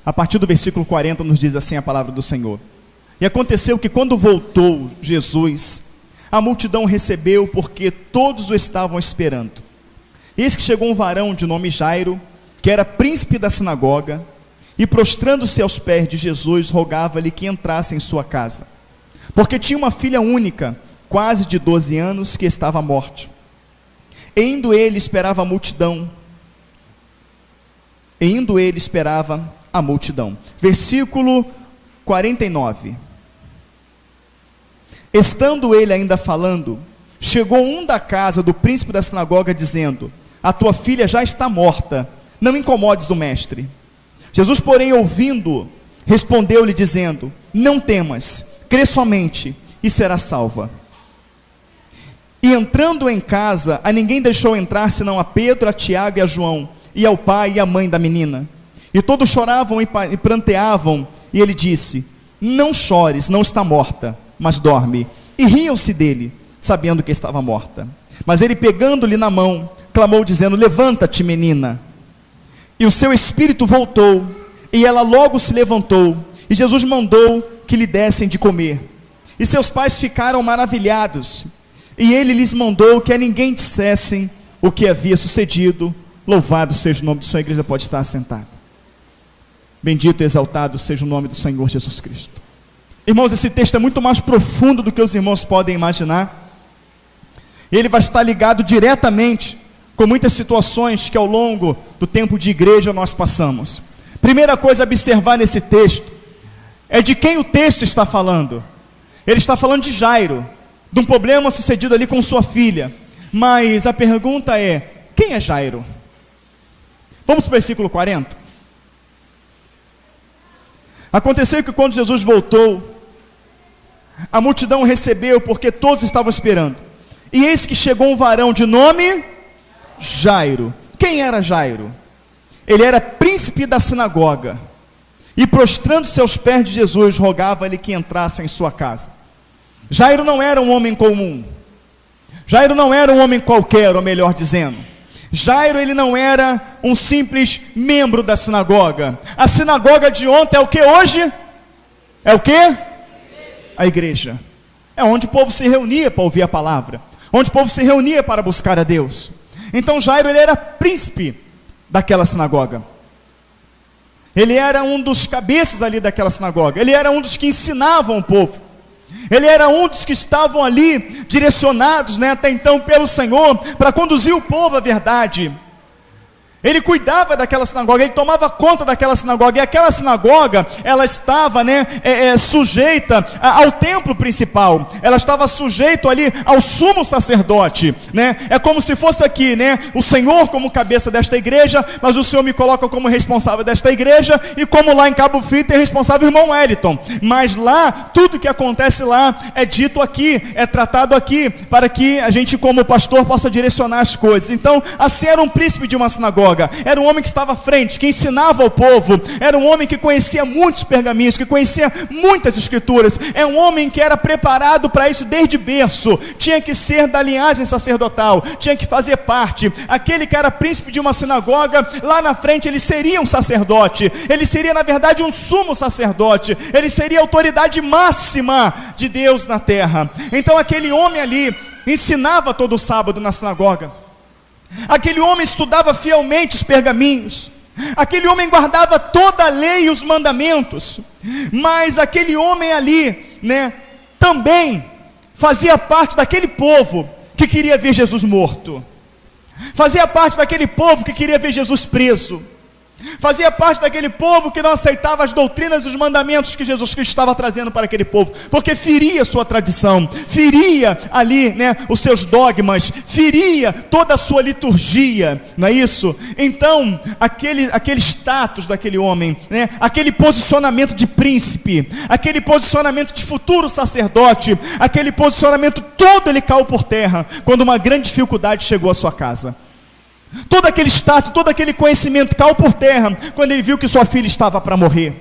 A partir do versículo 40 nos diz assim a palavra do Senhor: E aconteceu que quando voltou Jesus, a multidão recebeu, porque todos o estavam esperando. Eis que chegou um varão de nome Jairo, que era príncipe da sinagoga, e prostrando-se aos pés de Jesus, rogava-lhe que entrasse em sua casa, porque tinha uma filha única, quase de 12 anos, que estava à morte. E indo ele esperava a multidão. Versículo 49. Estando ele ainda falando, chegou um da casa do príncipe da sinagoga, dizendo: A tua filha já está morta, não incomodes o mestre. Jesus, porém, ouvindo, respondeu-lhe dizendo: Não temas, crê somente, e será salva. E entrando em casa, a ninguém deixou entrar, senão a Pedro, a Tiago e a João, e ao pai e à mãe da menina. E todos choravam e pranteavam, e ele disse: Não chores, não está morta, mas dorme. E riam-se dele, sabendo que estava morta. Mas ele, pegando-lhe na mão, clamou dizendo: Levanta-te, menina. E o seu espírito voltou, e ela logo se levantou, e Jesus mandou que lhe dessem de comer. E seus pais ficaram maravilhados, e ele lhes mandou que a ninguém dissessem o que havia sucedido. Louvado seja o nome de sua igreja, pode estar assentada. Bendito e exaltado seja o nome do Senhor Jesus Cristo. Irmãos, esse texto é muito mais profundo do que os irmãos podem imaginar. Ele vai estar ligado diretamente com muitas situações que ao longo do tempo de igreja nós passamos. Primeira coisa a observar nesse texto é de quem o texto está falando. Ele está falando de Jairo, de um problema sucedido ali com sua filha. Mas a pergunta é: quem é Jairo? Vamos para o versículo 40. Aconteceu que quando Jesus voltou, a multidão o recebeu, porque todos estavam esperando. E eis que chegou um varão de nome Jairo. Quem era Jairo? Ele era príncipe da sinagoga, e prostrando-se aos pés de Jesus, rogava-lhe que entrasse em sua casa. Jairo não era um homem comum. Jairo não era um homem qualquer, ou melhor dizendo, Jairo, ele não era um simples membro da sinagoga. A sinagoga de ontem é o que hoje? É o que? A igreja. É onde o povo se reunia para ouvir a palavra, onde o povo se reunia para buscar a Deus. Então Jairo, ele era príncipe daquela sinagoga. Ele era um dos cabeças ali daquela sinagoga. Ele era um dos que ensinavam o povo. Ele era um dos que estavam ali direcionados, até então pelo Senhor, para conduzir o povo à verdade. Ele cuidava daquela sinagoga, ele tomava conta daquela sinagoga, e aquela sinagoga, ela estava sujeita ao templo principal, ela estava sujeita ali ao sumo sacerdote, é como se fosse aqui, o Senhor como cabeça desta igreja, mas o Senhor me coloca como responsável desta igreja, e como lá em Cabo Frio tem responsável o irmão Wellington, mas lá, tudo que acontece lá, é dito aqui, é tratado aqui, para que a gente como pastor possa direcionar as coisas. Então, assim era um príncipe de uma sinagoga. Era um homem que estava à frente, que ensinava ao povo. Era um homem que conhecia muitos pergaminhos, que conhecia muitas escrituras. É um homem que era preparado para isso desde berço. Tinha que ser da linhagem sacerdotal, tinha que fazer parte. Aquele que era príncipe de uma sinagoga, lá na frente ele seria um sacerdote. Ele seria na verdade um sumo sacerdote. Ele seria a autoridade máxima de Deus na terra. Então aquele homem ali ensinava todo sábado na sinagoga. Aquele homem estudava fielmente os pergaminhos. Aquele homem guardava toda a lei e os mandamentos. Mas aquele homem ali, também fazia parte daquele povo que queria ver Jesus morto. Fazia parte daquele povo que queria ver Jesus preso. Fazia parte daquele povo que não aceitava as doutrinas e os mandamentos que Jesus Cristo estava trazendo para aquele povo, porque feria sua tradição, feria ali, os seus dogmas, feria toda a sua liturgia, não é isso? Então, aquele status daquele homem, aquele posicionamento de príncipe, aquele posicionamento de futuro sacerdote, aquele posicionamento todo ele caiu por terra, quando uma grande dificuldade chegou à sua casa. Todo aquele status, todo aquele conhecimento caiu por terra, quando ele viu que sua filha estava para morrer.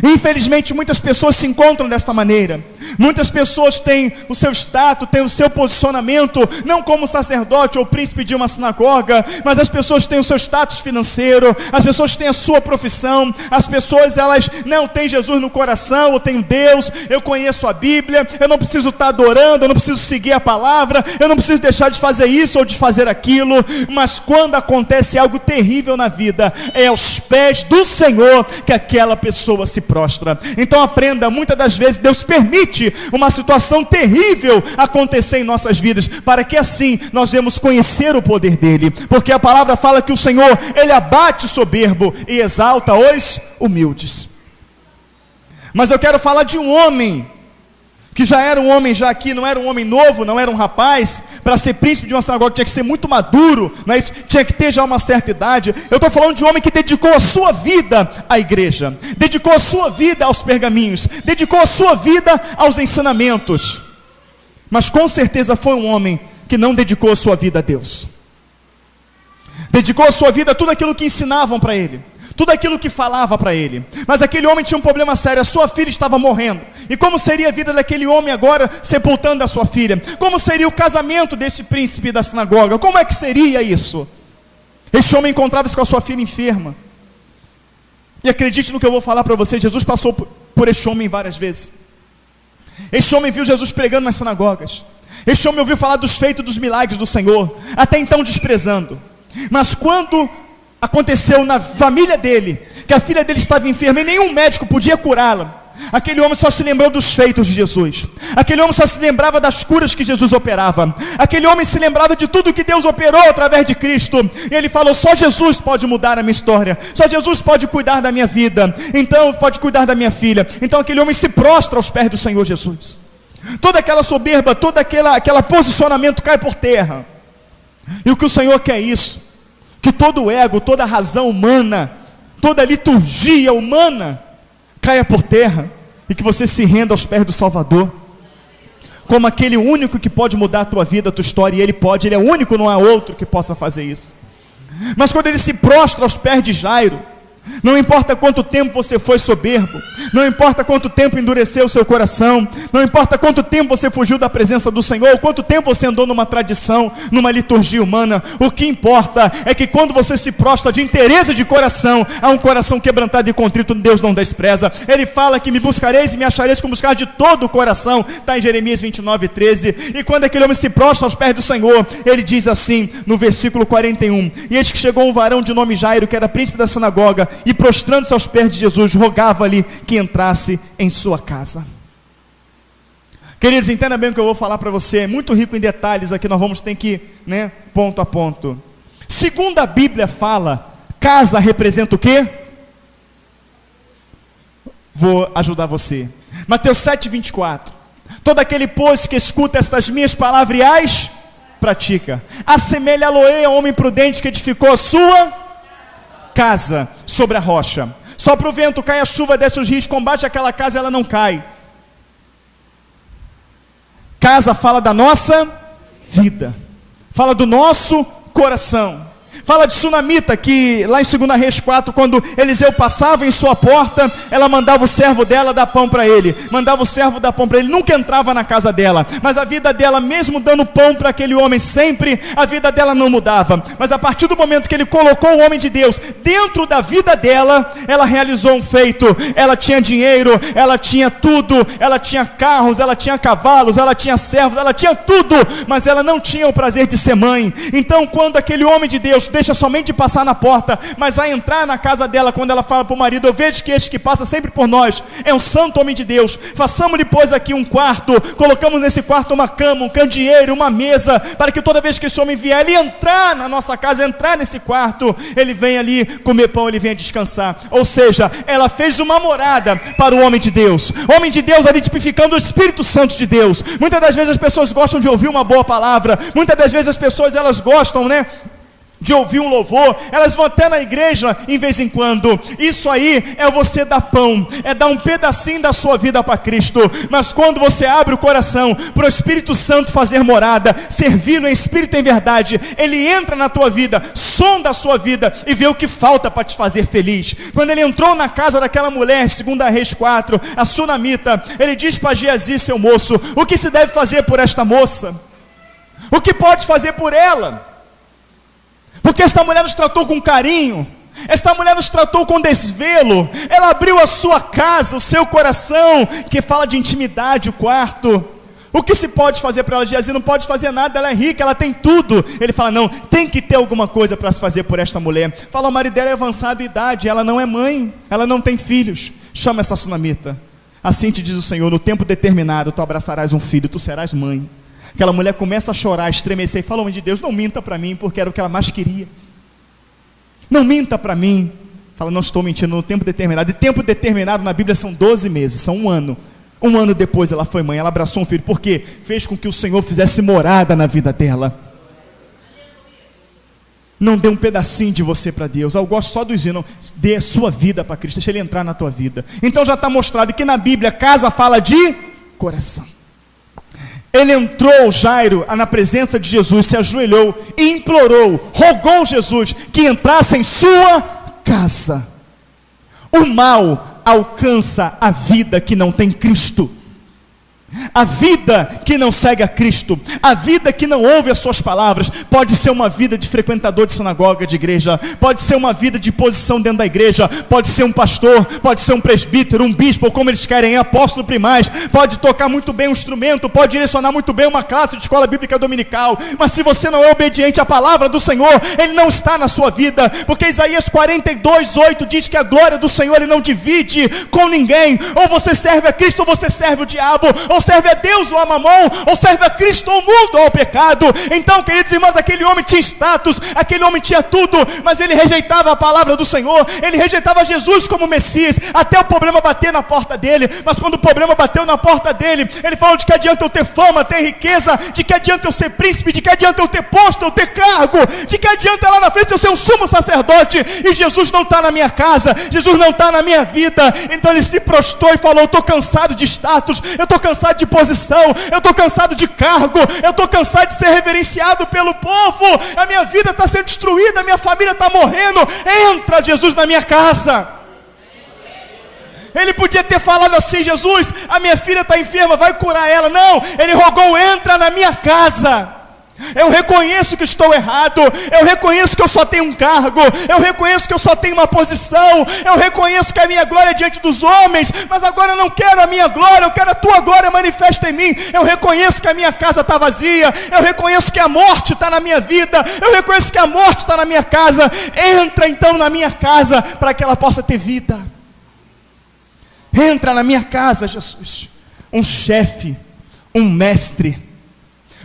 Infelizmente muitas pessoas se encontram desta maneira. Muitas pessoas têm o seu status, têm o seu posicionamento, não como sacerdote ou príncipe de uma sinagoga, mas as pessoas têm o seu status financeiro, as pessoas têm a sua profissão, as pessoas elas não têm Jesus no coração, eu tenho Deus, eu conheço a Bíblia, eu não preciso estar adorando, eu não preciso seguir a palavra, eu não preciso deixar de fazer isso ou de fazer aquilo. Mas quando acontece algo terrível na vida, é aos pés do Senhor que aquela pessoa se prostra. Então aprenda, muitas das vezes Deus permite uma situação terrível acontecer em nossas vidas, para que assim nós venhamos conhecer o poder dele, porque a palavra fala que o Senhor, ele abate o soberbo e exalta os humildes. Mas eu quero falar de um homem, que já era um homem já aqui, não era um homem novo, não era um rapaz. Para ser príncipe de uma sinagoga tinha que ser muito maduro, né? Tinha que ter já uma certa idade. Eu estou falando de um homem que dedicou a sua vida à igreja, dedicou a sua vida aos pergaminhos, dedicou a sua vida aos ensinamentos. Mas com certeza foi um homem que não dedicou a sua vida a Deus. Dedicou a sua vida a tudo aquilo que ensinavam para ele, tudo aquilo que falava para ele. Mas aquele homem tinha um problema sério, a sua filha estava morrendo. E como seria a vida daquele homem agora sepultando a sua filha? Como seria o casamento desse príncipe da sinagoga? Como é que seria isso? Esse homem encontrava-se com a sua filha enferma. E acredite no que eu vou falar para você, Jesus passou por este homem várias vezes. Este homem viu Jesus pregando nas sinagogas. Este homem ouviu falar dos feitos, dos milagres do Senhor, até então desprezando. Mas quando aconteceu na família dele, que a filha dele estava enferma e nenhum médico podia curá-la, aquele homem só se lembrou dos feitos de Jesus. Aquele homem só se lembrava das curas que Jesus operava. Aquele homem se lembrava de tudo que Deus operou através de Cristo. E ele falou: só Jesus pode mudar a minha história, só Jesus pode cuidar da minha vida, então pode cuidar da minha filha. Então aquele homem se prostra aos pés do Senhor Jesus. Toda aquela soberba, todo aquele posicionamento cai por terra. E o que o Senhor quer é isso, que todo o ego, toda a razão humana, toda a liturgia humana caia por terra, e que você se renda aos pés do Salvador, como aquele único que pode mudar a tua vida, a tua história. E ele pode, ele é o único, não há outro que possa fazer isso. Mas quando ele se prostra aos pés de Jairo, não importa quanto tempo você foi soberbo, não importa quanto tempo endureceu o seu coração, não importa quanto tempo você fugiu da presença do Senhor, ou quanto tempo você andou numa tradição, numa liturgia humana, o que importa é que quando você se prostra de inteireza de coração, a um coração quebrantado e contrito, Deus não despreza. Ele fala que me buscareis e me achareis com buscar de todo o coração, está em Jeremias 29:13. E quando aquele homem se prostra aos pés do Senhor, ele diz assim, no versículo 41, e eis que chegou um varão de nome Jairo, que era príncipe da sinagoga, e prostrando-se aos pés de Jesus, rogava-lhe que entrasse em sua casa. Queridos, entenda bem o que eu vou falar para você, é muito rico em detalhes aqui, nós vamos ter que ir, ponto a ponto. Segundo a Bíblia fala, casa representa o quê? Vou ajudar você. Mateus 7:24. Todo aquele, pois, que escuta estas minhas palavras e as pratica, assemelha-lo-ei ao homem prudente que edificou a sua casa sobre a rocha. Sopra o vento, cai a chuva, desce os rios, combate aquela casa e ela não cai. Casa fala da nossa vida, fala do nosso coração. Fala de Sunamita, que lá em 2 Reis 4, quando Eliseu passava em sua porta, ela mandava o servo dela dar pão para ele, mandava o servo dar pão para ele, nunca entrava na casa dela, mas a vida dela, mesmo dando pão para aquele homem sempre, a vida dela não mudava. Mas a partir do momento que ele colocou o homem de Deus dentro da vida dela, ela realizou um feito. Ela tinha dinheiro, ela tinha tudo, ela tinha carros, ela tinha cavalos, ela tinha servos, ela tinha tudo, mas ela não tinha o prazer de ser mãe. Então quando aquele homem de Deus deixa somente passar na porta, mas a entrar na casa dela, quando ela fala para o marido: eu vejo que este que passa sempre por nós é um santo homem de Deus, façamos depois aqui um quarto, colocamos nesse quarto uma cama, um candeeiro, uma mesa, para que toda vez que esse homem vier, ele entrar na nossa casa, entrar nesse quarto, ele vem ali comer pão, ele vem descansar. Ou seja, ela fez uma morada para o homem de Deus, homem de Deus ali tipificando o Espírito Santo de Deus. Muitas das vezes as pessoas gostam de ouvir uma boa palavra, muitas das vezes as pessoas elas gostam, de ouvir um louvor, elas vão até na igreja em vez em quando. Isso aí é você dar pão, é dar um pedacinho da sua vida para Cristo. Mas quando você abre o coração para o Espírito Santo fazer morada, servi-lo em espírito e em verdade, ele entra na tua vida, sonda a sua vida e vê o que falta para te fazer feliz. Quando ele entrou na casa daquela mulher, 2 Reis 4, a sunamita, ele diz para Geazi, seu moço: o que se deve fazer por esta moça? O que pode fazer por ela? Porque esta mulher nos tratou com carinho, esta mulher nos tratou com desvelo, ela abriu a sua casa, o seu coração, que fala de intimidade, o quarto. O que se pode fazer para ela? Geazi não pode fazer nada, ela é rica, ela tem tudo. Ele fala: não, tem que ter alguma coisa para se fazer por esta mulher. Fala: o marido dela é avançado em idade, ela não é mãe, ela não tem filhos. Chama essa sunamita. Assim te diz o Senhor: no tempo determinado tu abraçarás um filho, tu serás mãe. Aquela mulher começa a chorar, a estremecer e fala: homem de Deus, não minta para mim, porque era o que ela mais queria. Não minta para mim. Fala: não estou mentindo, no tempo determinado. E tempo determinado na Bíblia são 12 meses, são 1 ano. 1 ano depois ela foi mãe, ela abraçou um filho. Por quê? Fez com que o Senhor fizesse morada na vida dela. Não dê um pedacinho de você para Deus. Eu gosto só dos hinos. Dê a sua vida para Cristo, deixa Ele entrar na tua vida. Então já está mostrado que na Bíblia casa fala de coração. Ele entrou, Jairo, na presença de Jesus, se ajoelhou e implorou, rogou Jesus que entrasse em sua casa. O mal alcança a vida que não tem Cristo. A vida que não segue a Cristo, a vida que não ouve as suas palavras, pode ser uma vida de frequentador de sinagoga, de igreja, pode ser uma vida de posição dentro da igreja, pode ser um pastor, pode ser um presbítero, um bispo, ou como eles querem, apóstolo primaz, pode tocar muito bem um instrumento, pode direcionar muito bem uma classe de escola bíblica dominical, mas se você não é obediente à palavra do Senhor, Ele não está na sua vida, porque Isaías 42:8 diz que a glória do Senhor Ele não divide com ninguém. Ou você serve a Cristo ou você serve o diabo, ou serve a Deus ou a Mamon, ou serve a Cristo ou o mundo ou ao pecado. Então, queridos irmãos, aquele homem tinha status, aquele homem tinha tudo, mas ele rejeitava a palavra do Senhor, ele rejeitava Jesus como Messias, até o problema bater na porta dele. Mas quando o problema bateu na porta dele, ele falou: de que adianta eu ter fama, ter riqueza, de que adianta eu ser príncipe, de que adianta eu ter posto, eu ter cargo, de que adianta lá na frente eu ser um sumo sacerdote, e Jesus não está na minha casa, Jesus não está na minha vida. Então ele se prostrou e falou: eu estou cansado de status, eu estou cansado de posição, eu estou cansado de cargo, eu estou cansado de ser reverenciado pelo povo, a minha vida está sendo destruída, a minha família está morrendo. Entra, Jesus, na minha casa. Ele podia ter falado assim: Jesus, a minha filha está enferma, vai curar ela. Não, ele rogou: entra na minha casa. Eu reconheço que estou errado, eu reconheço que eu só tenho um cargo, eu reconheço que eu só tenho uma posição, eu reconheço que a minha glória é diante dos homens, mas agora eu não quero a minha glória, eu quero a tua glória manifesta em mim. Eu reconheço que a minha casa está vazia, eu reconheço que a morte está na minha vida, eu reconheço que a morte está na minha casa. Entra então na minha casa para que ela possa ter vida. Entra na minha casa, Jesus. Um chefe, um mestre,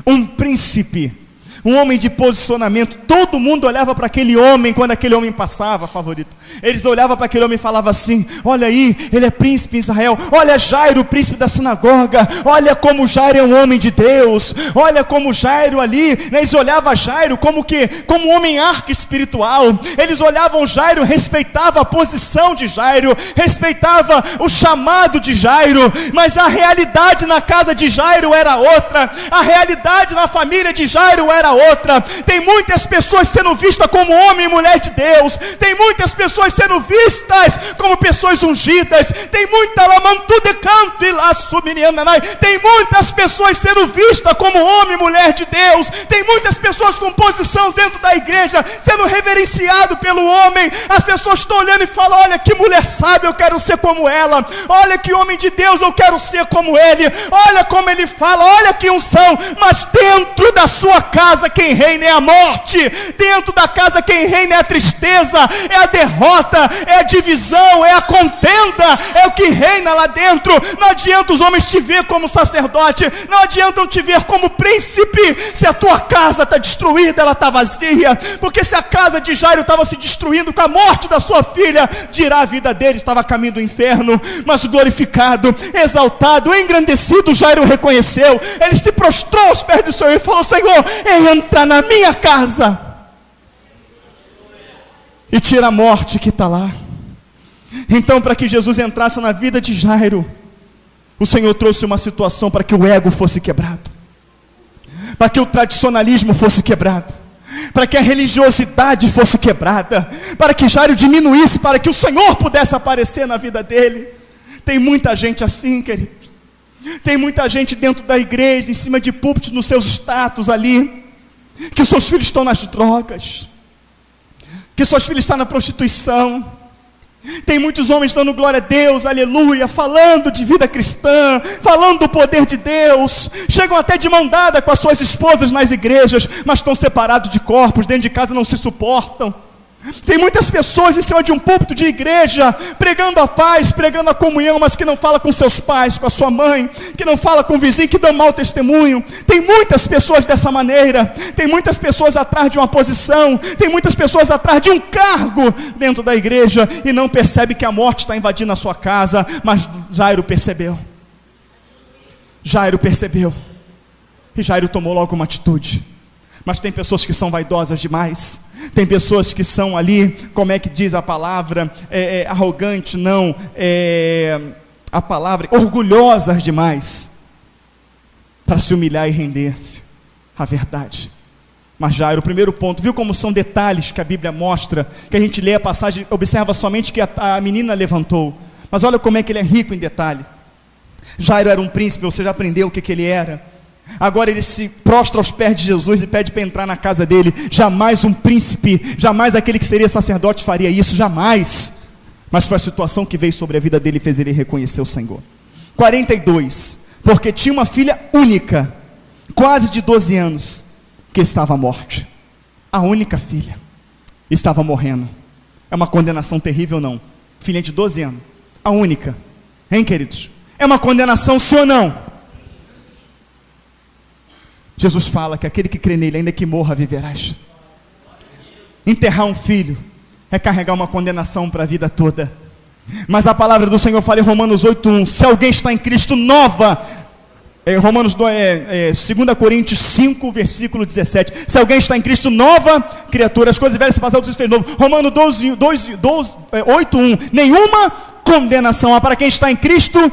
um príncipe, um homem de posicionamento. Todo mundo olhava para aquele homem quando aquele homem passava, favorito. Eles olhavam para aquele homem e falavam assim: olha aí, ele é príncipe em Israel. Olha Jairo, o príncipe da sinagoga. Olha como Jairo é um homem de Deus. Olha como Jairo ali, né? Eles olhavam Jairo como um homem arco espiritual. Eles olhavam Jairo, respeitavam a posição de Jairo, respeitava o chamado de Jairo. Mas a realidade na casa de Jairo era outra. A realidade na família de Jairo era outra. Tem muitas pessoas sendo vistas como homem e mulher de Deus, tem muitas pessoas sendo vistas como pessoas ungidas, tem muita lamantu de canto e laço meniananai, tem muitas pessoas sendo vistas como homem e mulher de Deus, tem muitas pessoas com posição dentro da igreja sendo reverenciado pelo homem. As pessoas estão olhando e falam: olha que mulher sábia, eu quero ser como ela. Olha que homem de Deus, eu quero ser como ele. Olha como ele fala, olha que unção. Mas dentro da sua casa quem reina é a morte, dentro da casa quem reina é a tristeza, é a derrota, é a divisão, é a contenda, é o que reina lá dentro. Não adianta os homens te ver como sacerdote, não adianta te ver como príncipe, se a tua casa está destruída, ela está vazia. Porque se a casa de Jairo estava se destruindo com a morte da sua filha, dirá a vida dele estava a caminho do inferno. Mas glorificado, exaltado, engrandecido, Jairo reconheceu, ele se prostrou aos pés do Senhor e falou: Senhor, entra na minha casa. e tira a morte que está lá. Então, para que Jesus entrasse na vida de Jairo, o Senhor trouxe uma situação para que o ego fosse quebrado, para que o tradicionalismo fosse quebrado, para que a religiosidade fosse quebrada, para que Jairo diminuísse, para que o Senhor pudesse aparecer na vida dele. Tem muita gente assim, querido. Tem muita gente dentro da igreja, em cima de púlpitos, nos seus status ali, que os seus filhos estão nas drogas, que seus filhos estão na prostituição. Tem muitos homens dando glória a Deus, aleluia, falando de vida cristã, falando do poder de Deus, chegam até de mão dada com as suas esposas nas igrejas, mas estão separados de corpos, dentro de casa não se suportam. Tem muitas pessoas em cima de um púlpito de igreja, pregando a paz, pregando a comunhão, mas que não fala com seus pais, com a sua mãe, que não fala com o vizinho, que dão mau testemunho. Tem muitas pessoas dessa maneira. Tem muitas pessoas atrás de uma posição, tem muitas pessoas atrás de um cargo dentro da igreja, e não percebe que a morte está invadindo a sua casa. Mas Jairo percebeu. Jairo percebeu, e Jairo tomou logo uma atitude. Mas tem pessoas que são vaidosas demais, tem pessoas que são ali, como é que diz a palavra, arrogante, não, a palavra, orgulhosas demais, para se humilhar e render-se à verdade. Mas Jairo, o primeiro ponto, viu como são detalhes que a Bíblia mostra, que a gente lê a passagem, observa somente que a menina levantou, mas olha como é que ele é rico em detalhe. Jairo era um príncipe, você já aprendeu o que ele era. Agora ele se prostra aos pés de Jesus e pede para entrar na casa dele. Jamais um príncipe, jamais aquele que seria sacerdote faria isso, jamais. Mas foi a situação que veio sobre a vida dele e fez ele reconhecer o Senhor. 42, porque tinha uma filha única, quase de 12 anos, que estava à morte. A única filha estava morrendo. É uma condenação terrível, não? Filha de 12 anos, a única, hein, queridos? É uma condenação, sim ou não? Jesus fala que aquele que crê nele, ainda que morra, viverás. Enterrar um filho é carregar uma condenação para a vida toda. Mas a palavra do Senhor fala em Romanos 8:1, se alguém está em Cristo, nova. 2 Coríntios 5, versículo 17. Se alguém está em Cristo, nova criatura. As coisas velhas se passaram, tudo se fez novo. Romanos 8:1, nenhuma condenação há para quem está em Cristo.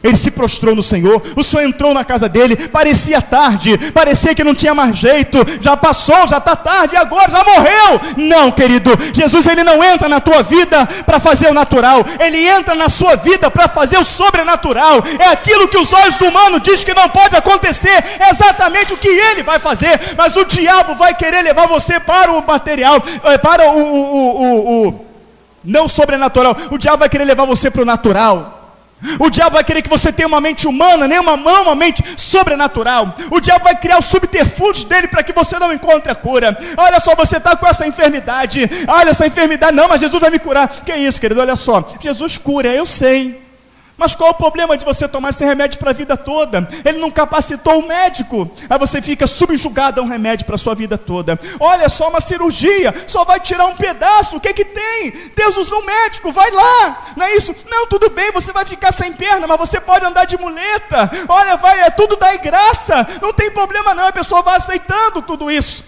Ele se prostrou no Senhor, o Senhor entrou na casa dele, parecia tarde, parecia que não tinha mais jeito, já passou, já está tarde, e agora já morreu. Não, querido, Jesus ele não entra na tua vida para fazer o natural, ele entra na sua vida para fazer o sobrenatural. É aquilo que os olhos do humano dizem que não pode acontecer, é exatamente o que ele vai fazer. Mas o diabo vai querer levar você para o material, para o não sobrenatural. O diabo vai querer levar você para o natural. O diabo vai querer que você tenha uma mente humana, nem uma mente sobrenatural. O diabo vai criar os subterfúgios dele para que você não encontre a cura. Olha só, você está com essa enfermidade. Olha essa enfermidade, não, mas Jesus vai me curar. Que é isso, querido? Olha só, Jesus cura, eu sei. Mas qual o problema de você tomar esse remédio para a vida toda? Ele não capacitou o médico. Aí você fica subjugado a um remédio para a sua vida toda. Olha só, uma cirurgia, só vai tirar um pedaço. O que que tem? Deus usa um médico, vai lá. Não é isso? Não, tudo bem, você vai ficar sem perna, mas você pode andar de muleta. Olha, vai, é tudo da graça. Não tem problema não, a pessoa vai aceitando tudo isso.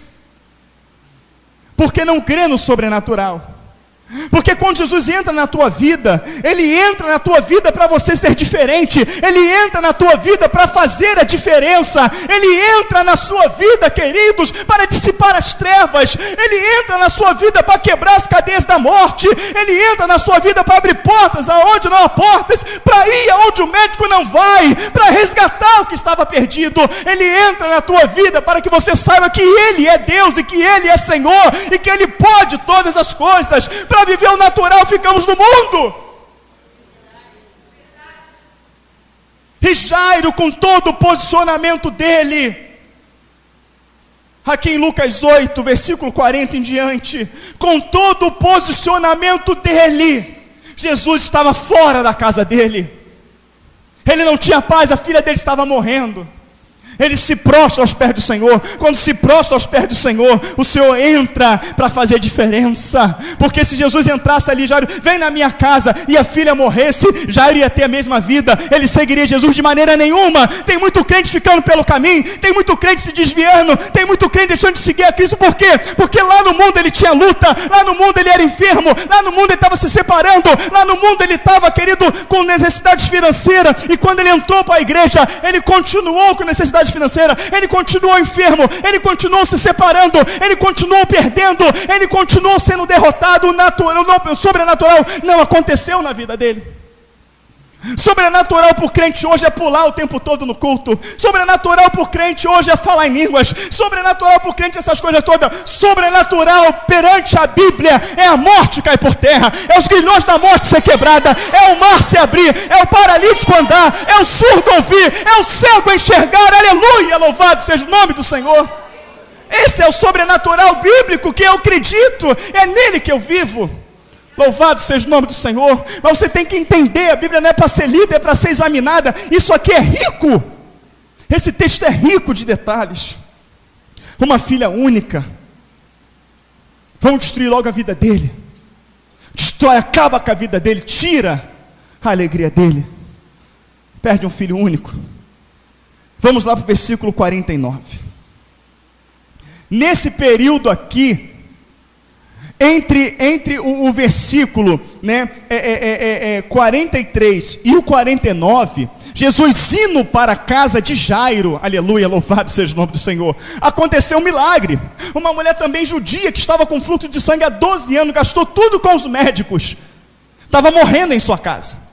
Porque não crê no sobrenatural. Porque quando Jesus entra na tua vida, ele entra na tua vida para você ser diferente, ele entra na tua vida para fazer a diferença, ele entra na sua vida, queridos, para dissipar as trevas, ele entra na sua vida para quebrar as cadeias da morte, ele entra na sua vida para abrir portas aonde não há portas, para ir aonde o médico não vai, para resgatar o que estava perdido. Ele entra na tua vida para que você saiba que ele é Deus e que ele é Senhor e que ele pode todas as coisas. Para viver o natural, ficamos no mundo. E Jairo, com todo o posicionamento dele, aqui em Lucas 8, versículo 40 em diante, com todo o posicionamento dele, Jesus estava fora da casa dele. Ele não tinha paz, a filha dele estava morrendo. Ele se prostra aos pés do Senhor. Quando se prostra aos pés do Senhor, o Senhor entra para fazer diferença. Porque se Jesus entrasse ali, Jairo, vem na minha casa, e a filha morresse, Jairo ia ter a mesma vida. Ele seguiria Jesus de maneira nenhuma. Tem muito crente ficando pelo caminho, tem muito crente se desviando, tem muito crente deixando de seguir a Cristo. Por quê? Porque lá no mundo ele tinha luta, lá no mundo ele era enfermo, lá no mundo ele estava se separando, lá no mundo ele estava, querido, com necessidades financeiras. E quando ele entrou para a igreja, ele continuou com necessidade financeira, ele continuou enfermo, ele continuou se separando, ele continuou perdendo, ele continuou sendo derrotado. O sobrenatural não aconteceu na vida dele. Sobrenatural por crente hoje é pular o tempo todo no culto. Sobrenatural por crente hoje é falar em línguas. Sobrenatural por crente essas coisas todas. Sobrenatural perante a Bíblia é a morte cair por terra, é os grilhões da morte ser quebrada, é o mar se abrir, é o paralítico andar, é o surdo ouvir, é o cego enxergar. Aleluia, louvado seja o nome do Senhor. Esse é o sobrenatural bíblico que eu acredito, é nele que eu vivo. Louvado seja o nome do Senhor. Mas você tem que entender, a Bíblia não é para ser lida, é para ser examinada. Isso aqui é rico. Esse texto é rico de detalhes. Uma filha única. Vamos destruir logo a vida dele. Destrói, acaba com a vida dele, tira a alegria dele. Perde um filho único. Vamos lá para o versículo 49. Nesse período aqui, entre o versículo 43 e o 49, Jesus indo para a casa de Jairo, aleluia, louvado seja o nome do Senhor, aconteceu um milagre. Uma mulher também judia, que estava com fluxo de sangue há 12 anos, gastou tudo com os médicos, estava morrendo em sua casa.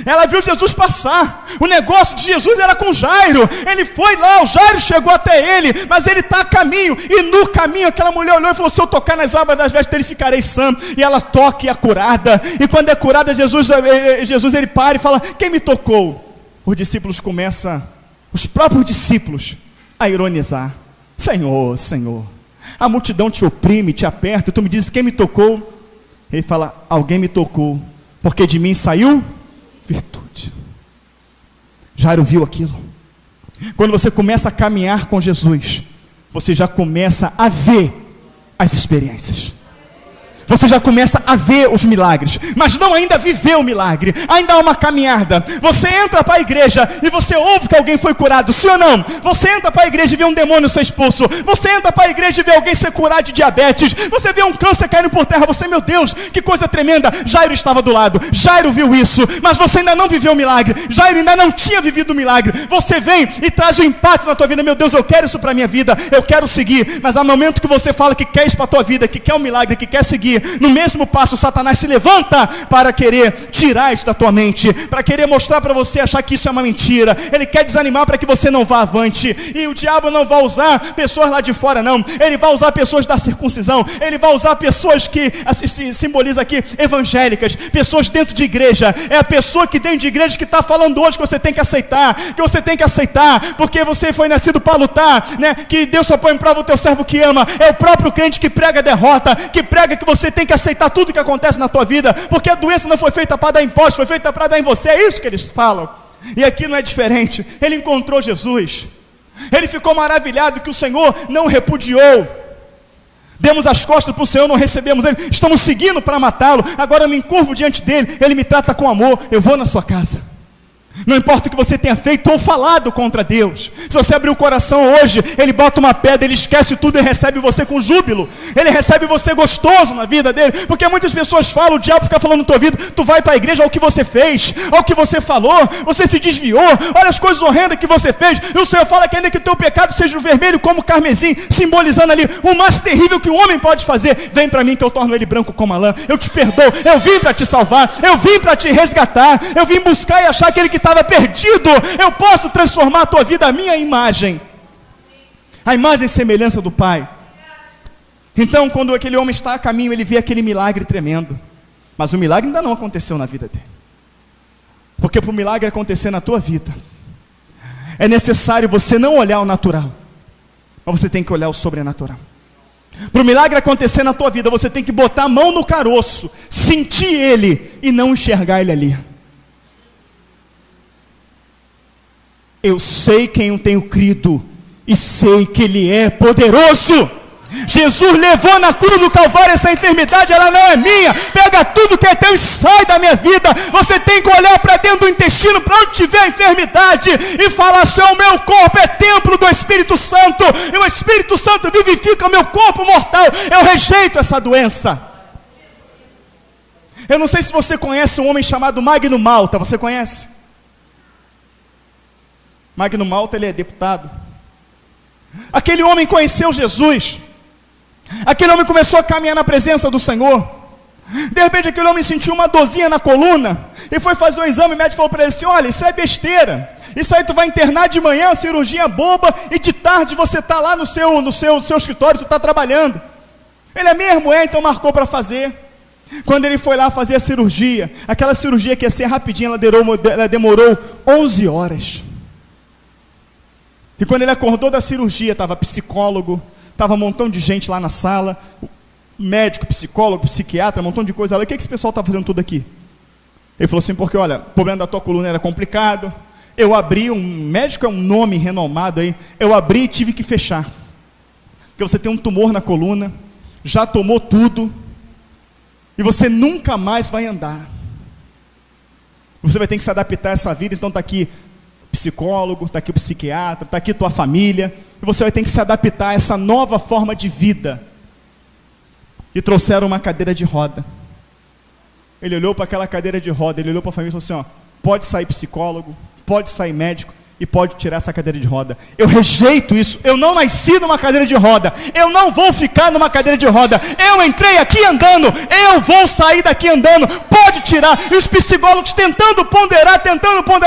Ela viu Jesus passar. O negócio de Jesus era com Jairo. Ele foi lá, o Jairo chegou até ele, mas ele está a caminho. E no caminho aquela mulher olhou e falou: se eu tocar nas abas das vestes dele, ficarei sã. E ela toca e é curada. E quando é curada, Jesus ele para e fala: quem me tocou? Os discípulos começam, os próprios discípulos, a ironizar: Senhor, Senhor, a multidão te oprime, te aperta, e tu me dizes: quem me tocou? Ele fala: alguém me tocou, porque de mim saiu virtude. Jairo viu aquilo. Quando você começa a caminhar com Jesus, você já começa a ver as experiências. Você já começa a ver os milagres, mas não ainda viveu o milagre. Ainda há uma caminhada. Você entra para a igreja e você ouve que alguém foi curado, sim ou não? Você entra para a igreja e vê um demônio ser expulso. Você entra para a igreja e vê alguém ser curado de diabetes. Você vê um câncer caindo por terra. Você, meu Deus, que coisa tremenda. Jairo estava do lado, Jairo viu isso, mas você ainda não viveu o milagre. Jairo ainda não tinha vivido o milagre. Você vem e traz o impacto na tua vida. Meu Deus, eu quero isso para a minha vida, eu quero seguir. Mas há momento que você fala que quer isso para a tua vida, que quer o milagre, que quer seguir, no mesmo passo Satanás se levanta para querer tirar isso da tua mente, para querer mostrar para você achar que isso é uma mentira. Ele quer desanimar para que você não vá avante. E o diabo não vai usar pessoas lá de fora, não. Ele vai usar pessoas da circuncisão. Ele vai usar pessoas que se simboliza aqui, evangélicas, pessoas dentro de igreja. É a pessoa que dentro de igreja que está falando hoje que você tem que aceitar, porque você foi nascido para lutar, né? Que Deus só põe em prova o teu servo que ama. É o próprio crente que prega a derrota, que prega que você tem que aceitar tudo que acontece na tua vida, porque a doença não foi feita para dar imposto, foi feita para dar em você. É isso que eles falam. E aqui não é diferente. Ele encontrou Jesus, ele ficou maravilhado que o Senhor não repudiou. Demos as costas para o Senhor, não recebemos ele, estamos seguindo para matá-lo. Agora eu me encurvo diante dele, ele me trata com amor. Eu vou na sua casa. Não importa o que você tenha feito ou falado contra Deus. Se você abrir o coração hoje, Ele bota uma pedra, Ele esquece tudo e recebe você com júbilo. Ele recebe você gostoso na vida dele. Porque muitas pessoas falam, o diabo fica falando na tua vida: tu vai para a igreja, olha o que você fez, olha o que você falou, você se desviou, olha as coisas horrendas que você fez. E o Senhor fala que ainda que o teu pecado seja o vermelho como o carmesim, simbolizando ali o mais terrível que o homem pode fazer, vem para mim que eu torno ele branco como a lã. Eu te perdoo, eu vim para te salvar, eu vim para te resgatar, eu vim buscar e achar aquele que estava perdido. Eu posso transformar a tua vida, a minha imagem, a imagem e semelhança do Pai. Então, quando aquele homem está a caminho, ele vê aquele milagre tremendo. Mas o milagre ainda não aconteceu na vida dele. Porque para o milagre acontecer na tua vida, é necessário você não olhar o natural, mas você tem que olhar o sobrenatural. Para o milagre acontecer na tua vida, você tem que botar a mão no caroço, sentir ele e não enxergar ele ali. Eu sei quem eu tenho crido, e sei que Ele é poderoso. Jesus levou na cruz do Calvário essa enfermidade, ela não é minha. Pega tudo que é teu e sai da minha vida. Você tem que olhar para dentro do intestino, para onde tiver a enfermidade, e falar assim: o meu corpo é templo do Espírito Santo, e o Espírito Santo vivifica o meu corpo mortal. Eu rejeito essa doença. Eu não sei se você conhece um homem chamado Magno Malta. Você conhece? Magno Malta, ele é deputado. Aquele homem conheceu Jesus. Aquele homem começou a caminhar na presença do Senhor. De repente aquele homem sentiu uma dorzinha na coluna, e foi fazer um exame. O médico falou para ele assim: olha, isso é besteira, isso aí tu vai internar de manhã, cirurgia boba, e de tarde você está lá no seu escritório, tu está trabalhando. Ele é mesmo? Então marcou para fazer. Quando ele foi lá fazer a cirurgia, aquela cirurgia que ia ser rapidinha, ela demorou 11 horas. E quando ele acordou da cirurgia, estava psicólogo, estava um montão de gente lá na sala, médico, psicólogo, psiquiatra, um montão de coisa lá. O que esse pessoal está fazendo tudo aqui? Ele falou assim: porque olha, o problema da tua coluna era complicado, eu abri, médico é um nome renomado aí, eu abri e tive que fechar, porque você tem um tumor na coluna, já tomou tudo, e você nunca mais vai andar, você vai ter que se adaptar a essa vida. Então está aqui psicólogo, está aqui o psiquiatra, está aqui tua família, e você vai ter que se adaptar a essa nova forma de vida. E trouxeram uma cadeira de roda. Ele olhou para aquela cadeira de roda, ele olhou para a família e falou assim: ó, pode sair psicólogo, pode sair médico, e pode tirar essa cadeira de roda. Eu rejeito isso. Eu não nasci numa cadeira de roda, eu não vou ficar numa cadeira de roda. Eu entrei aqui andando, eu vou sair daqui andando. Pode tirar. E os psicólogos tentando ponderar,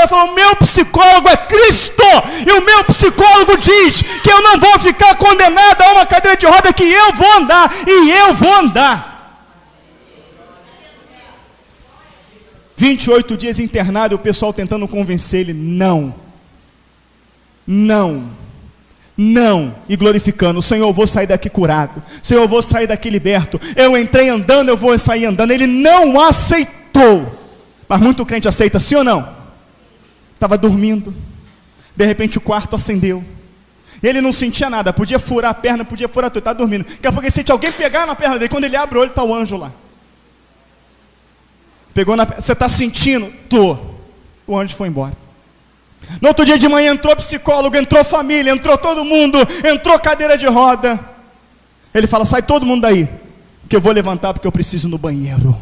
falam: meu psicólogo é Cristo, e o meu psicólogo diz que eu não vou ficar condenado a uma cadeira de roda, que eu vou andar, e eu vou andar. 28 dias internado, o pessoal tentando convencer ele: não, e glorificando: Senhor, eu vou sair daqui curado, Senhor, eu vou sair daqui liberto, eu entrei andando, eu vou sair andando. Ele não aceitou. Mas muito crente aceita, sim ou não? Estava dormindo, de repente o quarto acendeu, ele não sentia nada, podia furar a perna, podia furar tudo, estava dormindo. Daqui a pouco ele sente alguém pegar na perna dele. Quando ele abre o olho, está o anjo lá. Pegou na perna. Você está sentindo? Tô. O anjo foi embora. No outro dia de manhã entrou psicólogo, entrou família, entrou todo mundo, entrou cadeira de roda. Ele fala: sai todo mundo daí, que eu vou levantar, porque eu preciso ir no banheiro.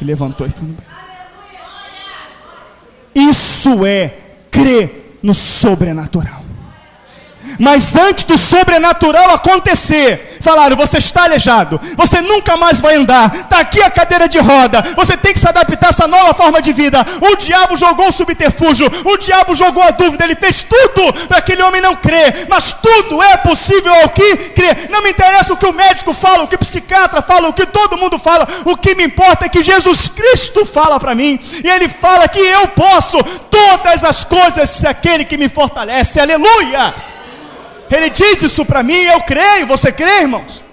Ele levantou e foi no banheiro. Isso é crer no sobrenatural. Mas antes do sobrenatural acontecer, falaram: você está aleijado, você nunca mais vai andar, está aqui a cadeira de roda, você tem que se adaptar a essa nova forma de vida. O diabo jogou o subterfúgio, o diabo jogou a dúvida, ele fez tudo para aquele homem não crer. Mas tudo é possível ao que crer. Não me interessa o que o médico fala, o que o psiquiatra fala, o que todo mundo fala. O que me importa é que Jesus Cristo fala para mim, e Ele fala que eu posso todas as coisas daquele que me fortalece. Aleluia! Ele diz isso para mim, eu creio. Você crê, irmãos?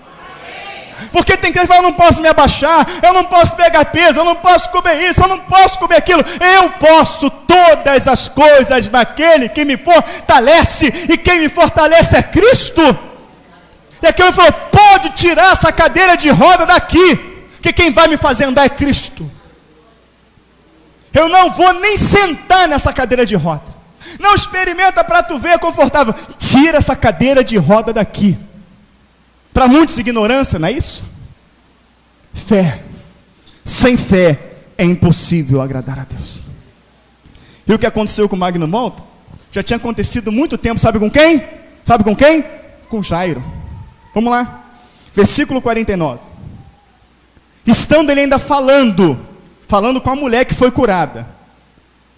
Porque tem crente que fala: eu não posso me abaixar, eu não posso pegar peso, eu não posso comer isso, eu não posso comer aquilo. Eu posso todas as coisas daquele que me fortalece, e quem me fortalece é Cristo. E aquele falou: pode tirar essa cadeira de roda daqui, que quem vai me fazer andar é Cristo. Eu não vou nem sentar nessa cadeira de roda. Não experimenta para tu ver, é confortável. Tira essa cadeira de roda daqui. Para muitos, ignorância, não é isso? Fé. Sem fé é impossível agradar a Deus. E o que aconteceu com Magno Malta já tinha acontecido muito tempo. Sabe com quem? Sabe com quem? Com Jairo. Vamos lá, versículo 49. Estando ele ainda falando com a mulher que foi curada,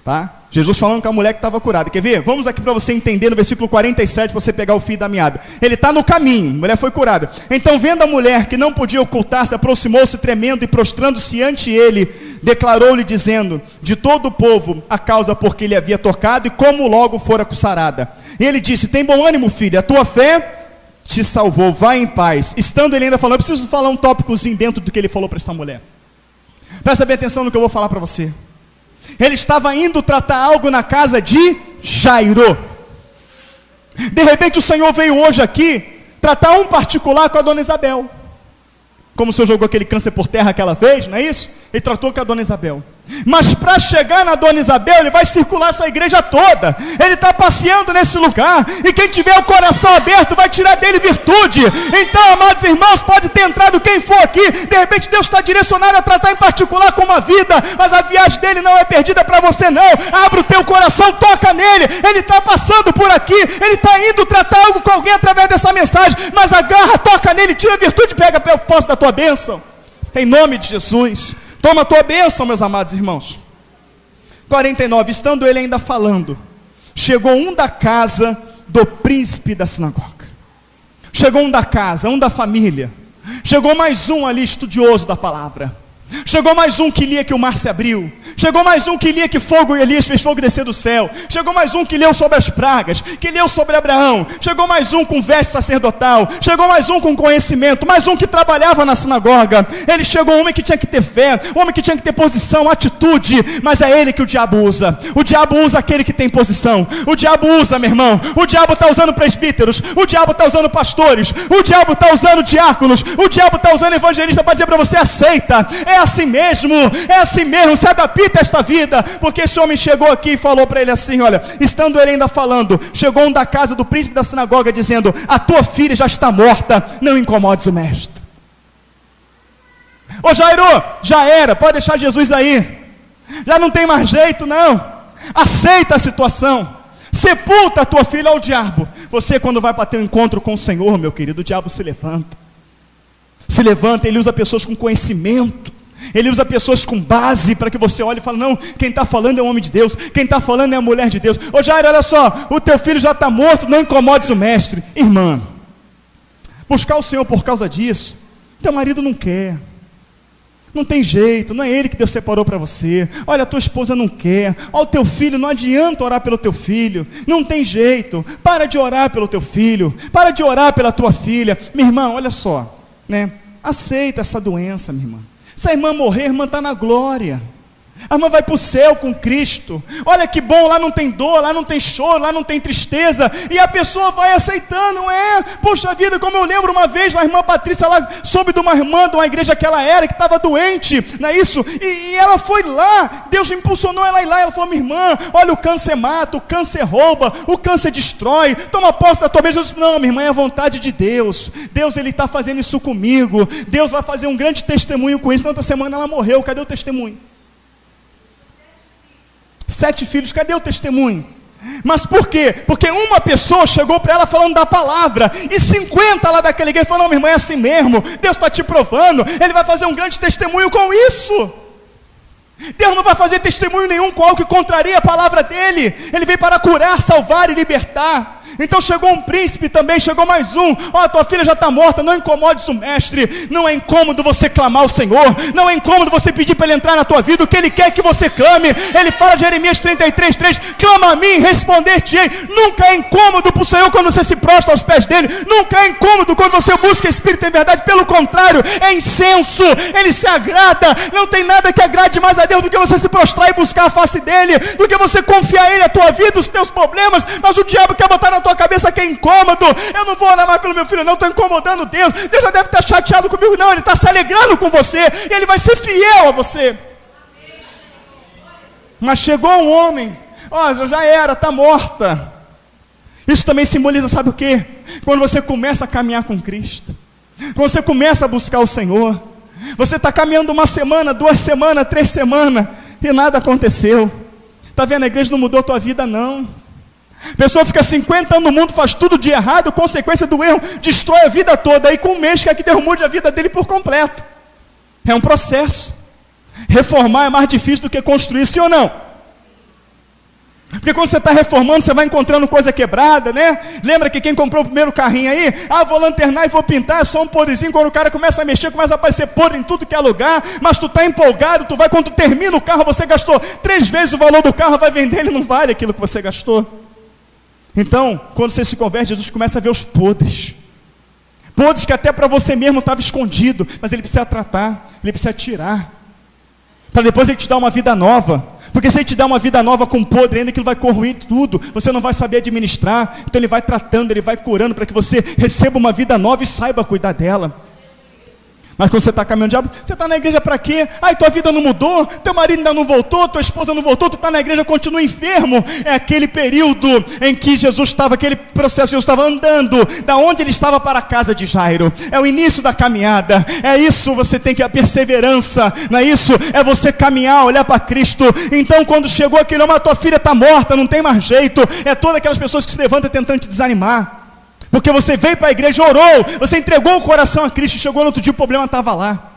tá? Jesus falando com a mulher que estava curada. Quer ver? Vamos aqui para você entender no versículo 47, para você pegar o fio da meada. Ele está no caminho, a mulher foi curada. Então, vendo a mulher que não podia ocultar-se, aproximou-se tremendo, e prostrando-se ante ele, declarou-lhe dizendo: de todo o povo, a causa por que ele havia tocado, e como logo fora sarada. E ele disse: tem bom ânimo, filha, a tua fé te salvou, vai em paz. Estando ele ainda falando, eu preciso falar um tópicozinho dentro do que ele falou para essa mulher. Presta bem atenção no que eu vou falar para você. Ele estava indo tratar algo na casa de Jairo. De repente o Senhor veio hoje aqui tratar um particular com a dona Isabel. Como o Senhor jogou aquele câncer por terra aquela vez, não é isso? Ele tratou com a dona Isabel. Mas para chegar na dona Isabel, ele vai circular essa igreja toda. Ele está passeando nesse lugar. E quem tiver o coração aberto vai tirar dele virtude. Então, amados irmãos, pode ter entrado quem for aqui. De repente Deus está direcionado a tratar em particular com uma vida. Mas a viagem dele não é perdida para você não. Abre o teu coração, toca nele. Ele está passando por aqui. Ele está indo tratar algo com alguém através dessa mensagem. Mas agarra, toca nele, tira virtude, pega a posse da tua bênção. Em nome de Jesus. Toma a tua bênção, meus amados irmãos. 49, estando ele ainda falando, chegou um da casa do príncipe da sinagoga. Chegou um da casa, um da família. Chegou mais um ali estudioso da palavra. Chegou mais um que lia que o mar se abriu. Chegou mais um que lia que Elias fez fogo descer do céu. Chegou mais um que leu sobre as pragas, que leu sobre Abraão. Chegou mais um com veste sacerdotal. Chegou mais um com conhecimento. Mais um que trabalhava na sinagoga. Ele chegou um homem que tinha que ter fé, um homem que tinha que ter posição, atitude. Mas é ele que o diabo usa. O diabo usa aquele que tem posição. O diabo usa, meu irmão. O diabo está usando presbíteros. O diabo está usando pastores. O diabo está usando diáconos. O diabo está usando evangelistas para dizer para você: aceita. É assim mesmo, se adapta a esta vida. Porque esse homem chegou aqui e falou para ele assim, olha, estando ele ainda falando, chegou um da casa do príncipe da sinagoga dizendo: a tua filha já está morta, não incomodes o mestre. Ô Jairo, já era, pode deixar Jesus aí, já não tem mais jeito não, aceita a situação, sepulta a tua filha ao diabo. Você, quando vai para ter um encontro com o Senhor, meu querido, o diabo se levanta, ele usa pessoas com conhecimento, ele usa pessoas com base, para que você olhe e fale: não, quem está falando é o homem de Deus, quem está falando é a mulher de Deus. Ô Jairo, olha só, o teu filho já está morto, não incomodes o mestre. Irmã, buscar o Senhor por causa disso, teu marido não quer, não tem jeito, não é ele que Deus separou para você. Olha, a tua esposa não quer, olha o teu filho, não adianta orar pelo teu filho, não tem jeito, para de orar pelo teu filho, para de orar pela tua filha. Minha irmã, olha só, né? Aceita essa doença, minha irmã. Se a irmã morrer, a irmã está na glória. A irmã vai para o céu com Cristo. Olha que bom, lá não tem dor, lá não tem choro, lá não tem tristeza. E a pessoa vai aceitando, poxa vida, como eu lembro uma vez, a irmã Patrícia, ela soube de uma irmã de uma igreja que ela era, que estava doente, não é isso? E ela foi lá, Deus impulsionou ela a ir lá, ela falou: minha irmã, olha, o câncer mata, o câncer rouba, o câncer destrói, toma posse da tua bênção. Eu disse: não, minha irmã, é a vontade de Deus. Deus, Ele está fazendo isso comigo. Deus vai fazer um grande testemunho com isso. Na outra semana ela morreu, cadê o testemunho? 7 filhos, cadê o testemunho? Mas por quê? Porque uma pessoa chegou para ela falando da palavra, e 50 lá daquela igreja falaram: não, minha irmã, é assim mesmo, Deus está te provando, Ele vai fazer um grande testemunho com isso. Deus não vai fazer testemunho nenhum com algo que contraria a palavra dEle. Ele veio para curar, salvar e libertar. Então chegou um príncipe também, chegou mais um: ó, tua filha já está morta, não incomodes o mestre. Não é incômodo você clamar ao Senhor, não é incômodo você pedir para Ele entrar na tua vida. O que Ele quer é que você clame. Ele fala, Jeremias 33:3, clama a mim, responder-te-ei. Nunca é incômodo para o Senhor quando você se prostra aos pés dEle. Nunca é incômodo quando você busca Espírito em verdade. Pelo contrário, é incenso, Ele se agrada. Não tem nada que agrade mais a Deus do que você se prostrar e buscar a face dEle, do que você confiar a Ele a tua vida, os teus problemas. Mas o diabo quer botar na tua cabeça que é incômodo: eu não vou orar mais pelo meu filho, não, estou incomodando Deus. Deus já deve estar chateado comigo. Não, Ele está se alegrando com você, e Ele vai ser fiel a você. Mas chegou um homem: ó, já era, está morta. Isso também simboliza, sabe o quê? Quando você começa a caminhar com Cristo, quando você começa a buscar o Senhor, você está caminhando 1 semana, 2 semanas, 3 semanas, e nada aconteceu. Está vendo? A igreja não mudou a tua vida, não. A pessoa fica 50 anos no mundo, faz tudo de errado, consequência do erro, destrói a vida toda. Aí com um mês quer que Deus mude a vida dele por completo. É um processo. Reformar é mais difícil do que construir, sim ou não? Porque quando você está reformando, você vai encontrando coisa quebrada, né? Lembra que quem comprou o primeiro carrinho aí, vou lanternar e vou pintar, é só um podrezinho. Quando o cara começa a mexer, começa a aparecer podre em tudo que é lugar. Mas tu está empolgado, tu vai, quando tu termina o carro, você gastou 3 vezes o valor do carro, vai vender, ele não vale aquilo que você gastou. Então, quando você se converte, Jesus começa a ver os podres que até para você mesmo estava escondido, mas Ele precisa tratar, Ele precisa tirar. para depois Ele te dar uma vida nova. Porque se Ele te dar uma vida nova com podre, ainda aquilo vai corroer tudo, você não vai saber administrar. Então Ele vai tratando, Ele vai curando, para que você receba uma vida nova e saiba cuidar dela. Mas quando você está caminhando, diabo, você está na igreja para quê? Ai, tua vida não mudou, teu marido ainda não voltou, tua esposa não voltou, tu está na igreja, continua enfermo. É aquele período em que Jesus estava, aquele processo, Jesus estava andando, da onde Ele estava para a casa de Jairo. É o início da caminhada, é isso, você tem que, a perseverança, não é isso? É você caminhar, olhar para Cristo. Então quando chegou aquele homem, a tua filha está morta, não tem mais jeito. É todas aquelas pessoas que se levantam tentando te desanimar. Porque você veio para a igreja, orou, você entregou o coração a Cristo, chegou no outro dia, o problema estava lá.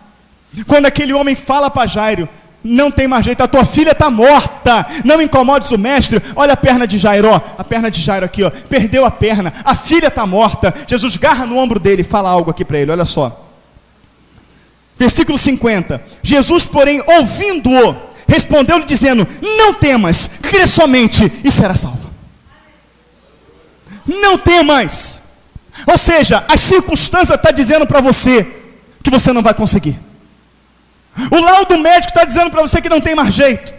Quando aquele homem fala para Jairo, não tem mais jeito, a tua filha está morta, não incomodes o mestre. Olha a perna de Jairo, ó, a perna de Jairo aqui, ó, perdeu a perna, a filha está morta. Jesus garra no ombro dele e fala algo aqui para ele, olha só. Versículo 50, Jesus porém, ouvindo-o, respondeu-lhe dizendo, não temas, crê somente e será salvo. Não temas. Ou seja, as circunstâncias estão dizendo para você que você não vai conseguir. O laudo médico está dizendo para você que não tem mais jeito.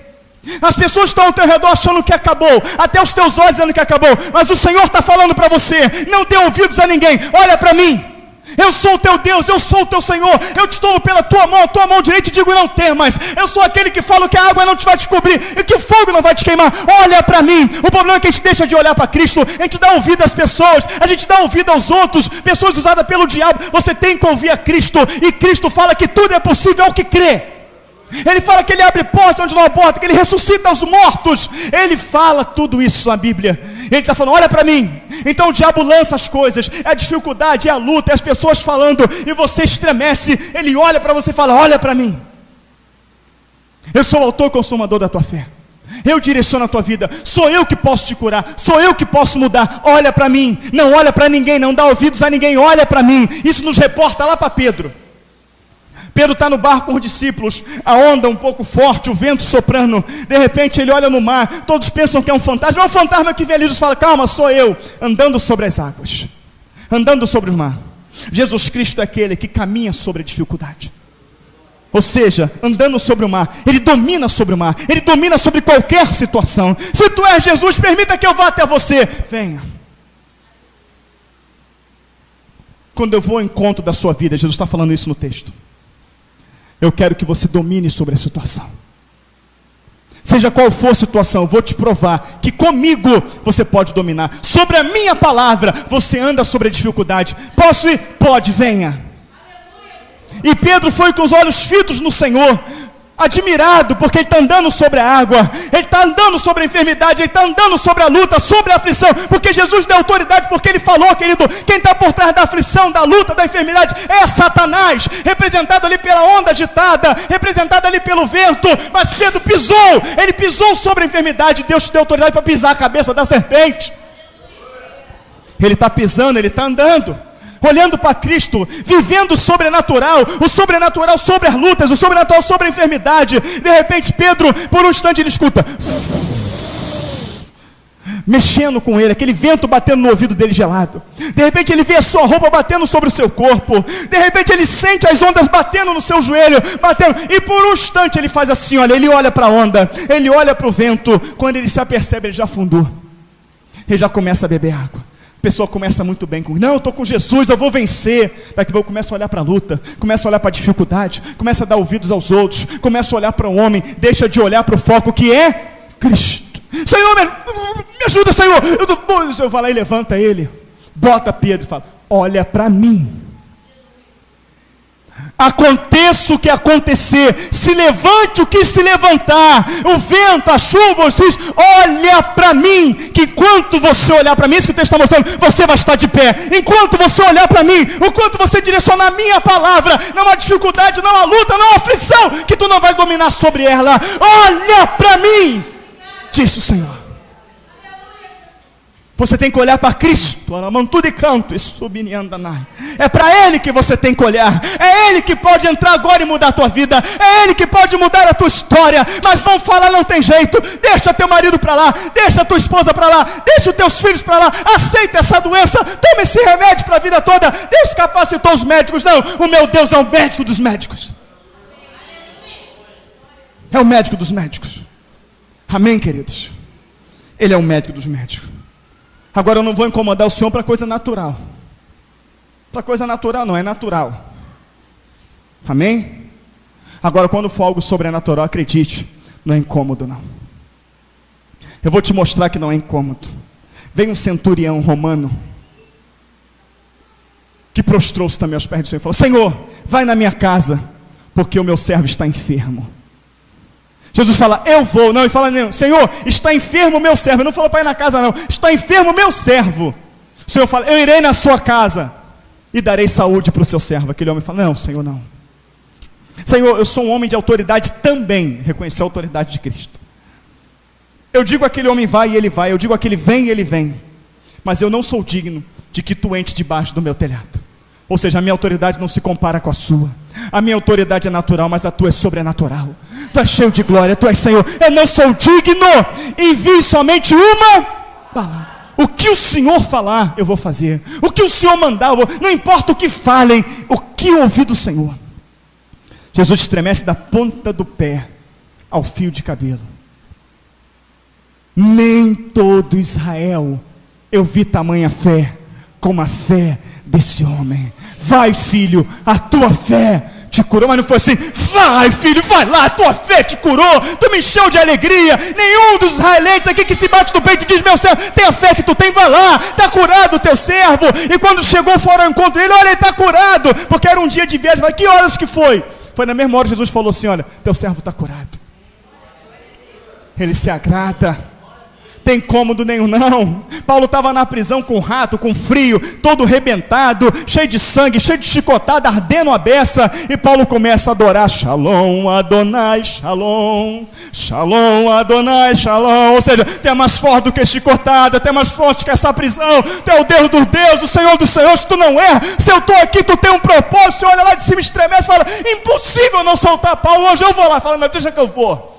As pessoas estão ao teu redor achando que acabou, até os teus olhos dizendo que acabou. Mas o Senhor está falando para você, não dê ouvidos a ninguém, olha para mim. Eu sou o teu Deus, eu sou o teu Senhor, eu te tomo pela tua mão direita e digo, não temas. Eu sou aquele que fala que a água não te vai descobrir e que o fogo não vai te queimar. Olha para mim. O problema é que a gente deixa de olhar para Cristo, a gente dá ouvido às pessoas, a gente dá ouvido aos outros, pessoas usadas pelo diabo. Você tem que ouvir a Cristo, e Cristo fala que tudo é possível ao que crê. Ele fala que Ele abre porta onde não há porta, que Ele ressuscita os mortos. Ele fala tudo isso na Bíblia. Ele está falando, olha para mim. Então o diabo lança as coisas, é a dificuldade, é a luta, é as pessoas falando, e você estremece. Ele olha para você e fala, olha para mim. Eu sou o autor e consumador da tua fé. Eu direciono a tua vida, sou eu que posso te curar, sou eu que posso mudar. Olha para mim, não olha para ninguém, não dá ouvidos a ninguém, olha para mim. Isso nos reporta lá para Pedro. Pedro está no barco com os discípulos, a onda um pouco forte, o vento soprando, de repente ele olha no mar, todos pensam que é um fantasma, é um fantasma que vem ali. Jesus fala, calma, sou eu, andando sobre as águas, andando sobre o mar. Jesus Cristo é aquele que caminha sobre a dificuldade, ou seja, andando sobre o mar. Ele domina sobre o mar, Ele domina sobre qualquer situação. Se tu és Jesus, permita que eu vá até você, venha. Quando eu vou ao encontro da sua vida, Jesus está falando isso no texto, eu quero que você domine sobre a situação. Seja qual for a situação, eu vou te provar que comigo você pode dominar. Sobre a minha palavra, você anda sobre a dificuldade. Posso ir? Pode, venha. E Pedro foi com os olhos fitos no Senhor, admirado, porque ele está andando sobre a água, ele está andando sobre a enfermidade, ele está andando sobre a luta, sobre a aflição, porque Jesus deu autoridade, porque Ele falou, querido, quem está por trás da aflição, da luta, da enfermidade, é Satanás, representado ali pela onda agitada, representado ali pelo vento. Mas Pedro pisou, ele pisou sobre a enfermidade, Deus te deu autoridade para pisar a cabeça da serpente. Ele está pisando, ele está andando, olhando para Cristo, vivendo o sobrenatural sobre as lutas, o sobrenatural sobre a enfermidade. De repente Pedro, por um instante ele escuta, mexendo com ele, aquele vento batendo no ouvido dele gelado. De repente ele vê a sua roupa batendo sobre o seu corpo. De repente ele sente as ondas batendo no seu joelho, batendo, e por um instante ele faz assim, olha, ele olha para a onda, ele olha para o vento. Quando ele se apercebe, ele já afundou, ele já começa a beber água. A pessoa começa muito bem com, não, eu estou com Jesus, eu vou vencer. Daqui a pouco começa a olhar para a luta, começa a olhar para a dificuldade, começa a dar ouvidos aos outros, começa a olhar para o homem, deixa de olhar para o foco que é Cristo. Senhor, me ajuda, Senhor. O Senhor vai lá e levanta ele, bota Pedro e fala, olha para mim. Aconteça o que acontecer, se levante o que se levantar, o vento, a chuva, os rios, olha para mim, que enquanto você olhar para mim, isso que o texto está mostrando, você vai estar de pé. Enquanto você olhar para mim, enquanto você direcionar a minha palavra, não há dificuldade, não há luta, não há aflição, que tu não vais dominar sobre ela. Olha para mim, disse o Senhor. Você tem que olhar para Cristo, é para Ele que você tem que olhar, é Ele que pode entrar agora e mudar a tua vida, é Ele que pode mudar a tua história. Mas vão falar, não tem jeito, deixa teu marido para lá, deixa tua esposa para lá, deixa os teus filhos para lá, aceita essa doença, toma esse remédio para a vida toda. Deus capacitou os médicos. Não, o meu Deus é o médico dos médicos. É o médico dos médicos. Amém, queridos? Ele é o médico dos médicos. Agora eu não vou incomodar o Senhor para coisa natural. Para coisa natural não, é natural. Amém? Agora quando for algo sobrenatural, acredite, não é incômodo não. Eu vou te mostrar que não é incômodo. Veio um centurião romano, que prostrou-se também aos pés do Senhor e falou: Senhor, vai na minha casa, porque o meu servo está enfermo. Jesus fala: eu vou. Não, ele fala: não, Senhor, está enfermo o meu servo. Ele não falou para ir na casa não, está enfermo o meu servo. O Senhor fala: eu irei na sua casa e darei saúde para o seu servo. Aquele homem fala: não, Senhor, não. Senhor, eu sou um homem de autoridade também. Reconhecer a autoridade de Cristo. Eu digo aquele homem vai e ele vai. Eu digo aquele vem e ele vem. Mas eu não sou digno de que tu entres debaixo do meu telhado. Ou seja, a minha autoridade não se compara com a sua. A minha autoridade é natural, mas a tua é sobrenatural. Tu és cheio de glória, tu és Senhor. Eu não sou digno. Envie somente uma palavra. O que o Senhor falar, eu vou fazer. O que o Senhor mandar, eu vou. Não importa o que falem, o que eu ouvi do Senhor. Jesus estremece da ponta do pé ao fio de cabelo. Nem todo Israel eu vi tamanha fé como a fé desse homem. Vai, filho, a tua fé te curou. Mas não foi assim: vai, filho, vai lá, a tua fé te curou, tu me encheu de alegria. Nenhum dos israelitas aqui que se bate no peito e diz: meu servo, tem a fé que tu tem, vai lá, está curado o teu servo. E quando chegou fora ao encontro dele, olha, ele está curado, porque era um dia de viagem. Que horas que foi? Foi na mesma hora que Jesus falou assim: olha, teu servo está curado. Ele se agrada. Tem cômodo nenhum não. Paulo estava na prisão com rato, com frio, todo rebentado, cheio de sangue, cheio de chicotada, ardendo a beça. E Paulo começa a adorar: Shalom Adonai, Shalom, Shalom Adonai, Shalom. Ou seja, tu é mais forte do que chicotada, tu é mais forte que essa prisão, tu é o Deus dos deuses, o Senhor dos senhores. Tu não é. Se eu estou aqui, tu tem um propósito. Você olha lá de cima, estremece e fala: impossível não soltar Paulo. Hoje eu vou lá. Fala: não, deixa que eu vou.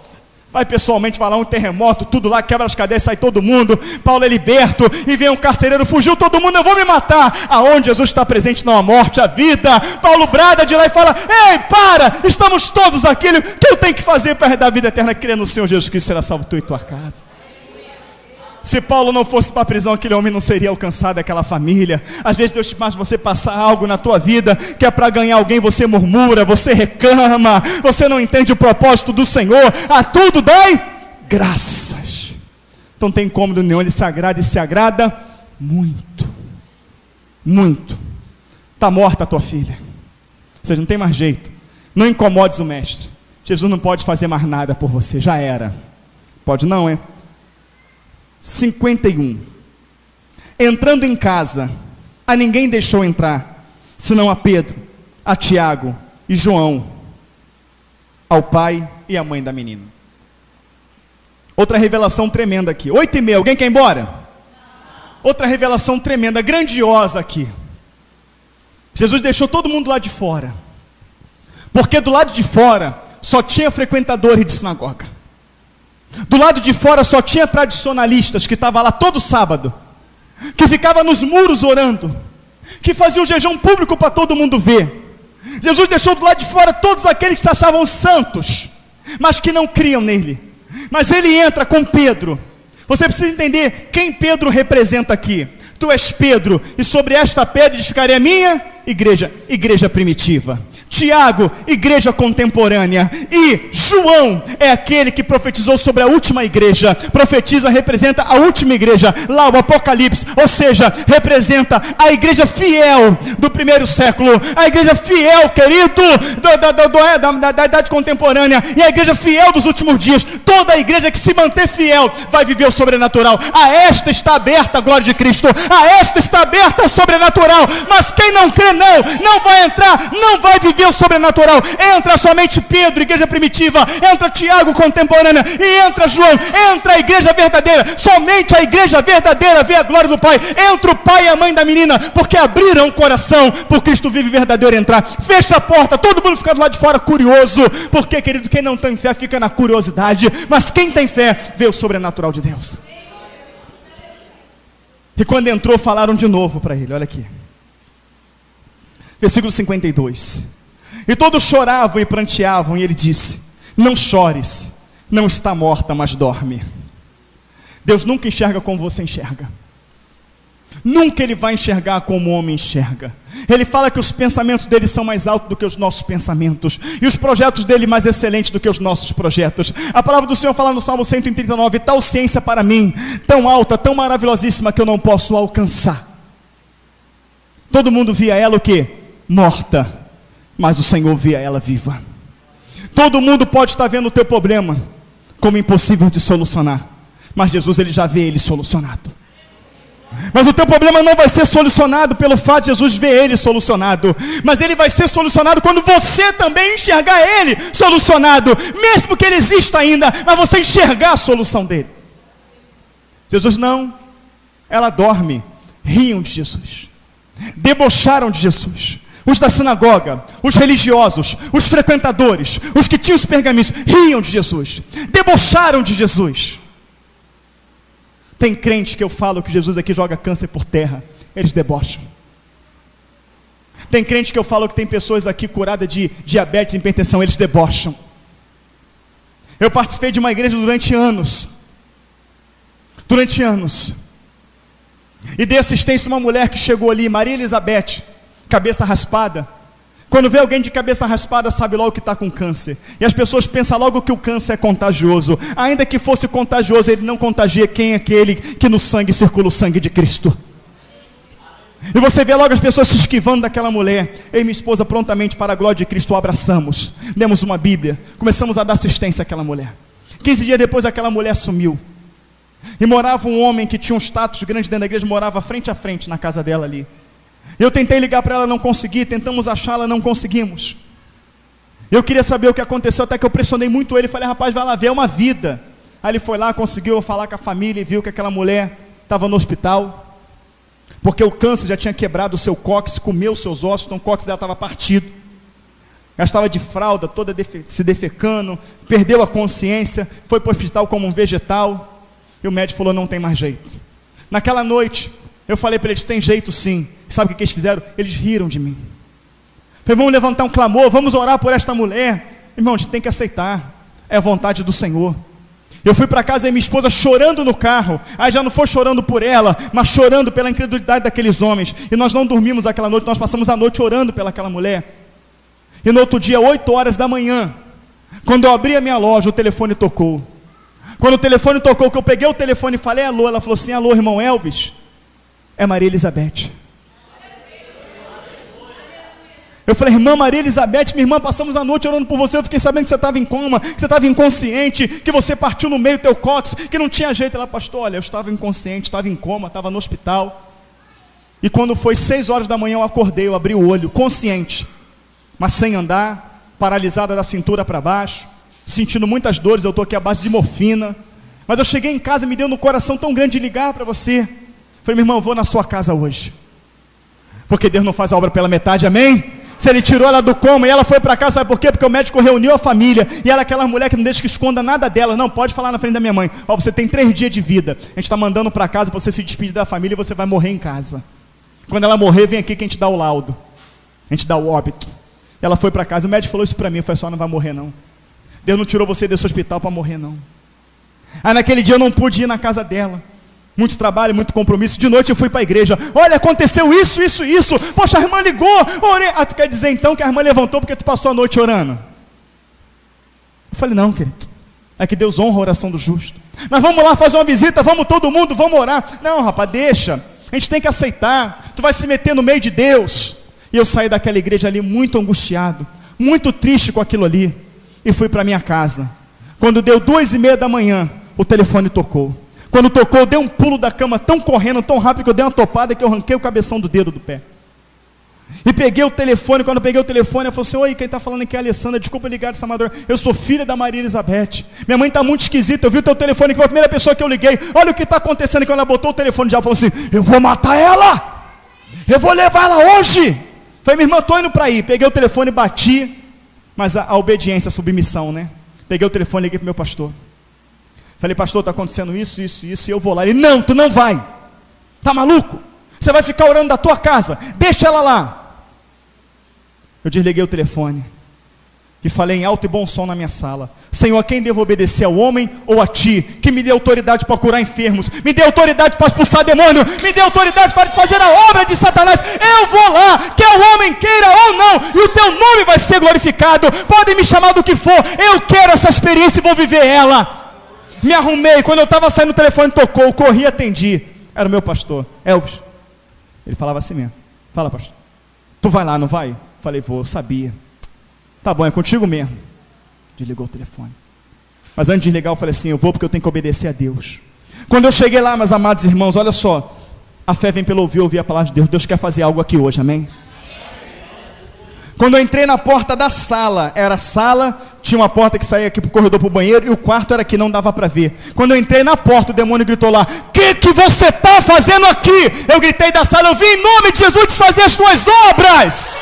Vai pessoalmente, vai lá, um terremoto, tudo lá, quebra as cadeias, sai todo mundo. Paulo é liberto, e vem um carcereiro, fugiu todo mundo, eu vou me matar. Aonde Jesus está presente, não há morte, há vida. Paulo brada de lá e fala: ei, para, estamos todos aqui, o que eu tenho que fazer para herdar a vida eterna? Crer no Senhor Jesus Cristo, será salvo tu e tua casa. Se Paulo não fosse para a prisão, aquele homem não seria alcançado, aquela família. Às vezes Deus te faz você passar algo na tua vida, que é para ganhar alguém, você murmura, você reclama, você não entende o propósito do Senhor. A tudo dai graças. Então tem cômodo nenhum, ele se agrada e se agrada muito. Muito. Está morta a tua filha. Ou seja, não tem mais jeito. Não incomodes o mestre. Jesus não pode fazer mais nada por você, já era. Pode não, é? 51. Entrando em casa, a ninguém deixou entrar, senão a Pedro, a Tiago e João, ao pai e à mãe da menina. Outra revelação tremenda aqui. 8:30, alguém quer ir embora? Outra revelação tremenda, grandiosa aqui. Jesus deixou todo mundo lá de fora, porque do lado de fora só tinha frequentadores de sinagoga. Do lado de fora só tinha tradicionalistas que estavam lá todo sábado, que ficava nos muros orando, que fazia um jejum público para todo mundo ver. Jesus deixou do lado de fora todos aqueles que se achavam santos, mas que não criam nele. Mas ele entra com Pedro. Você precisa entender quem Pedro representa aqui. Tu és Pedro, e sobre esta pedra edificarei a minha igreja, igreja primitiva. Tiago, igreja contemporânea. E João é aquele que profetizou sobre a última igreja. Profetiza, representa a última igreja, lá o Apocalipse, ou seja, representa a igreja fiel do primeiro século, a igreja fiel, querido, da idade contemporânea, e a igreja fiel dos últimos dias. Toda a igreja que se manter fiel vai viver o sobrenatural. A esta está aberta a glória de Cristo, a esta está aberta o sobrenatural. Mas quem não crê não vai entrar, não vai viver o sobrenatural. Entra somente Pedro, igreja primitiva, entra Tiago, contemporânea, e entra João, entra a igreja verdadeira. Somente a igreja verdadeira vê a glória do Pai. Entra o pai e a mãe da menina, porque abriram o coração por Cristo vive verdadeiro entrar. Fecha a porta, todo mundo fica do lado de fora curioso, porque, querido, quem não tem fé fica na curiosidade, mas quem tem fé vê o sobrenatural de Deus. E quando entrou, falaram de novo para ele, olha aqui, versículo 52. E todos choravam e pranteavam, e ele disse: Não chores, não está morta, mas dorme. Deus nunca enxerga como você enxerga. Nunca Ele vai enxergar como o homem enxerga. Ele fala que os pensamentos dele são mais altos do que os nossos pensamentos, e os projetos dele mais excelentes do que os nossos projetos. A palavra do Senhor fala no Salmo 139, tal ciência para mim, tão alta, tão maravilhosíssima, que eu não posso alcançar. Todo mundo via ela o quê? Morta, mas o Senhor via ela viva. Todo mundo pode estar vendo o teu problema como impossível de solucionar, mas Jesus, Ele já vê ele solucionado. Mas o teu problema não vai ser solucionado pelo fato de Jesus ver ele solucionado, mas ele vai ser solucionado quando você também enxergar ele solucionado, mesmo que ele exista ainda, mas você enxergar a solução dele. Jesus não, ela dorme. Riam de Jesus, debocharam de Jesus. Os da sinagoga, os religiosos, os frequentadores, os que tinham os pergaminhos, riam de Jesus, debocharam de Jesus. Tem crente que eu falo que Jesus aqui joga câncer por terra, eles debocham. Tem crente que eu falo que tem pessoas aqui curadas de diabetes e hipertensão, eles debocham. Eu participei de uma igreja durante anos, e dei assistência a uma mulher que chegou ali, Maria Elizabeth, cabeça raspada. Quando vê alguém de cabeça raspada, sabe logo que está com câncer. E as pessoas pensam logo que o câncer é contagioso. Ainda que fosse contagioso, ele não contagia quem é aquele que no sangue circula o sangue de Cristo. E você vê logo as pessoas se esquivando daquela mulher. Eu e minha esposa prontamente, para a glória de Cristo, o abraçamos. Demos uma Bíblia, começamos a dar assistência àquela mulher. 15 dias depois aquela mulher sumiu. E morava um homem que tinha um status grande dentro da igreja, morava frente a frente na casa dela ali. Eu tentei ligar para ela, não consegui. Tentamos achá-la, não conseguimos. Eu queria saber o que aconteceu, até que eu pressionei muito ele. Falei, rapaz, vai lá ver, é uma vida. Aí ele foi lá, conseguiu falar com a família e viu que aquela mulher estava no hospital, porque o câncer já tinha quebrado o seu cóccix, comeu os seus ossos, então o cóccix dela estava partido. Ela estava de fralda, toda se defecando, perdeu a consciência, foi para o hospital como um vegetal, e o médico falou, não tem mais jeito. Naquela noite, eu falei para eles, tem jeito sim. Sabe o que eles fizeram? Eles riram de mim. Falei, vamos levantar um clamor, vamos orar por esta mulher. Irmão, a gente tem que aceitar, é a vontade do Senhor. Eu fui para casa e minha esposa chorando no carro. Aí já não foi chorando por ela, mas chorando pela incredulidade daqueles homens. E nós não dormimos aquela noite, nós passamos a noite orando pelaquela mulher. E no outro dia, 8 horas da manhã, quando eu abri a minha loja, o telefone tocou. Quando o telefone tocou, que eu peguei o telefone e falei alô, ela falou assim, alô, irmão Elvis, é Maria Elizabeth. Eu falei, irmã Maria Elizabeth, minha irmã, passamos a noite orando por você, eu fiquei sabendo que você estava em coma, que você estava inconsciente, que você partiu no meio do teu cóccix, que não tinha jeito. Ela, pastor, olha, eu estava inconsciente, estava em coma, estava no hospital. E quando foi 6 horas da manhã eu acordei, eu abri o olho, consciente, mas sem andar, paralisada da cintura para baixo, sentindo muitas dores. Eu estou aqui à base de morfina, mas eu cheguei em casa, me deu no coração tão grande de ligar para você. Falei, meu irmão, eu vou na sua casa hoje, porque Deus não faz a obra pela metade, amém? Se Ele tirou ela do coma e ela foi para casa, sabe por quê? Porque o médico reuniu a família, e ela é aquela mulher que não deixa que esconda nada dela. Não, pode falar na frente da minha mãe, ó, você tem 3 dias de vida, a gente está mandando para casa para você se despedir da família, e você vai morrer em casa. Quando ela morrer, vem aqui que a gente dá o laudo, a gente dá o óbito. Ela foi para casa, o médico falou isso para mim, eu falei, só não vai morrer não, Deus não tirou você desse hospital para morrer não. Aí naquele dia eu não pude ir na casa dela, muito trabalho, muito compromisso. De noite eu fui para a igreja, olha, aconteceu isso, poxa, a irmã ligou, orei. Ah, tu quer dizer então que a irmã levantou porque tu passou a noite orando? Eu falei, não, querido, é que Deus honra a oração do justo. Mas vamos lá fazer uma visita, vamos todo mundo, vamos orar. Não, rapaz, deixa, a gente tem que aceitar, tu vai se meter no meio de Deus. E eu saí daquela igreja ali muito angustiado, muito triste com aquilo ali, e fui para minha casa. Quando deu 2:30 da manhã, o telefone tocou. Quando tocou, eu dei um pulo da cama, tão correndo, tão rápido, que eu dei uma topada, que eu arranquei o cabeção do dedo do pé. E peguei o telefone. Quando eu peguei o telefone, eu falei assim, oi, quem está falando aqui é a Alessandra, desculpa ligar dessa madrugada, eu sou filha da Maria Elizabeth, minha mãe está muito esquisita, eu vi o teu telefone, que foi a primeira pessoa que eu liguei, olha o que está acontecendo. E quando ela botou o telefone, já falou assim, eu vou matar ela, eu vou levar ela hoje. Falei, minha irmã, estou indo para aí. Peguei o telefone, bati, mas a obediência, a submissão, né? Peguei o telefone, liguei para o meu pastor. Falei, pastor, está acontecendo isso, e eu vou lá. Ele, não, tu não vai, tá maluco? Você vai ficar orando da tua casa, deixa ela lá. Eu desliguei o telefone, e falei em alto e bom som na minha sala: Senhor, a quem devo obedecer, ao homem ou a ti, que me dê autoridade para curar enfermos, me dê autoridade para expulsar demônio, me dê autoridade para fazer a obra de Satanás? Eu vou lá, quer o homem queira ou não, e o teu nome vai ser glorificado. Podem me chamar do que for, eu quero essa experiência e vou viver ela. Me arrumei, quando eu estava saindo, o telefone tocou, corri e atendi. Era o meu pastor, Elvis. Ele falava assim mesmo: fala, pastor, tu vai lá, não vai? Falei: vou, sabia. Tá bom, é contigo mesmo. Desligou o telefone. Mas antes de desligar, eu falei assim: eu vou porque eu tenho que obedecer a Deus. Quando eu cheguei lá, meus amados irmãos, olha só, a fé vem pelo ouvir a palavra de Deus. Deus quer fazer algo aqui hoje, amém? Quando eu entrei na porta da sala, era sala, tinha uma porta que saía aqui para o corredor, para o banheiro, e o quarto era que não dava para ver. Quando eu entrei na porta, o demônio gritou lá: que você está fazendo aqui? Eu gritei da sala: eu vim em nome de Jesus desfazer as tuas obras.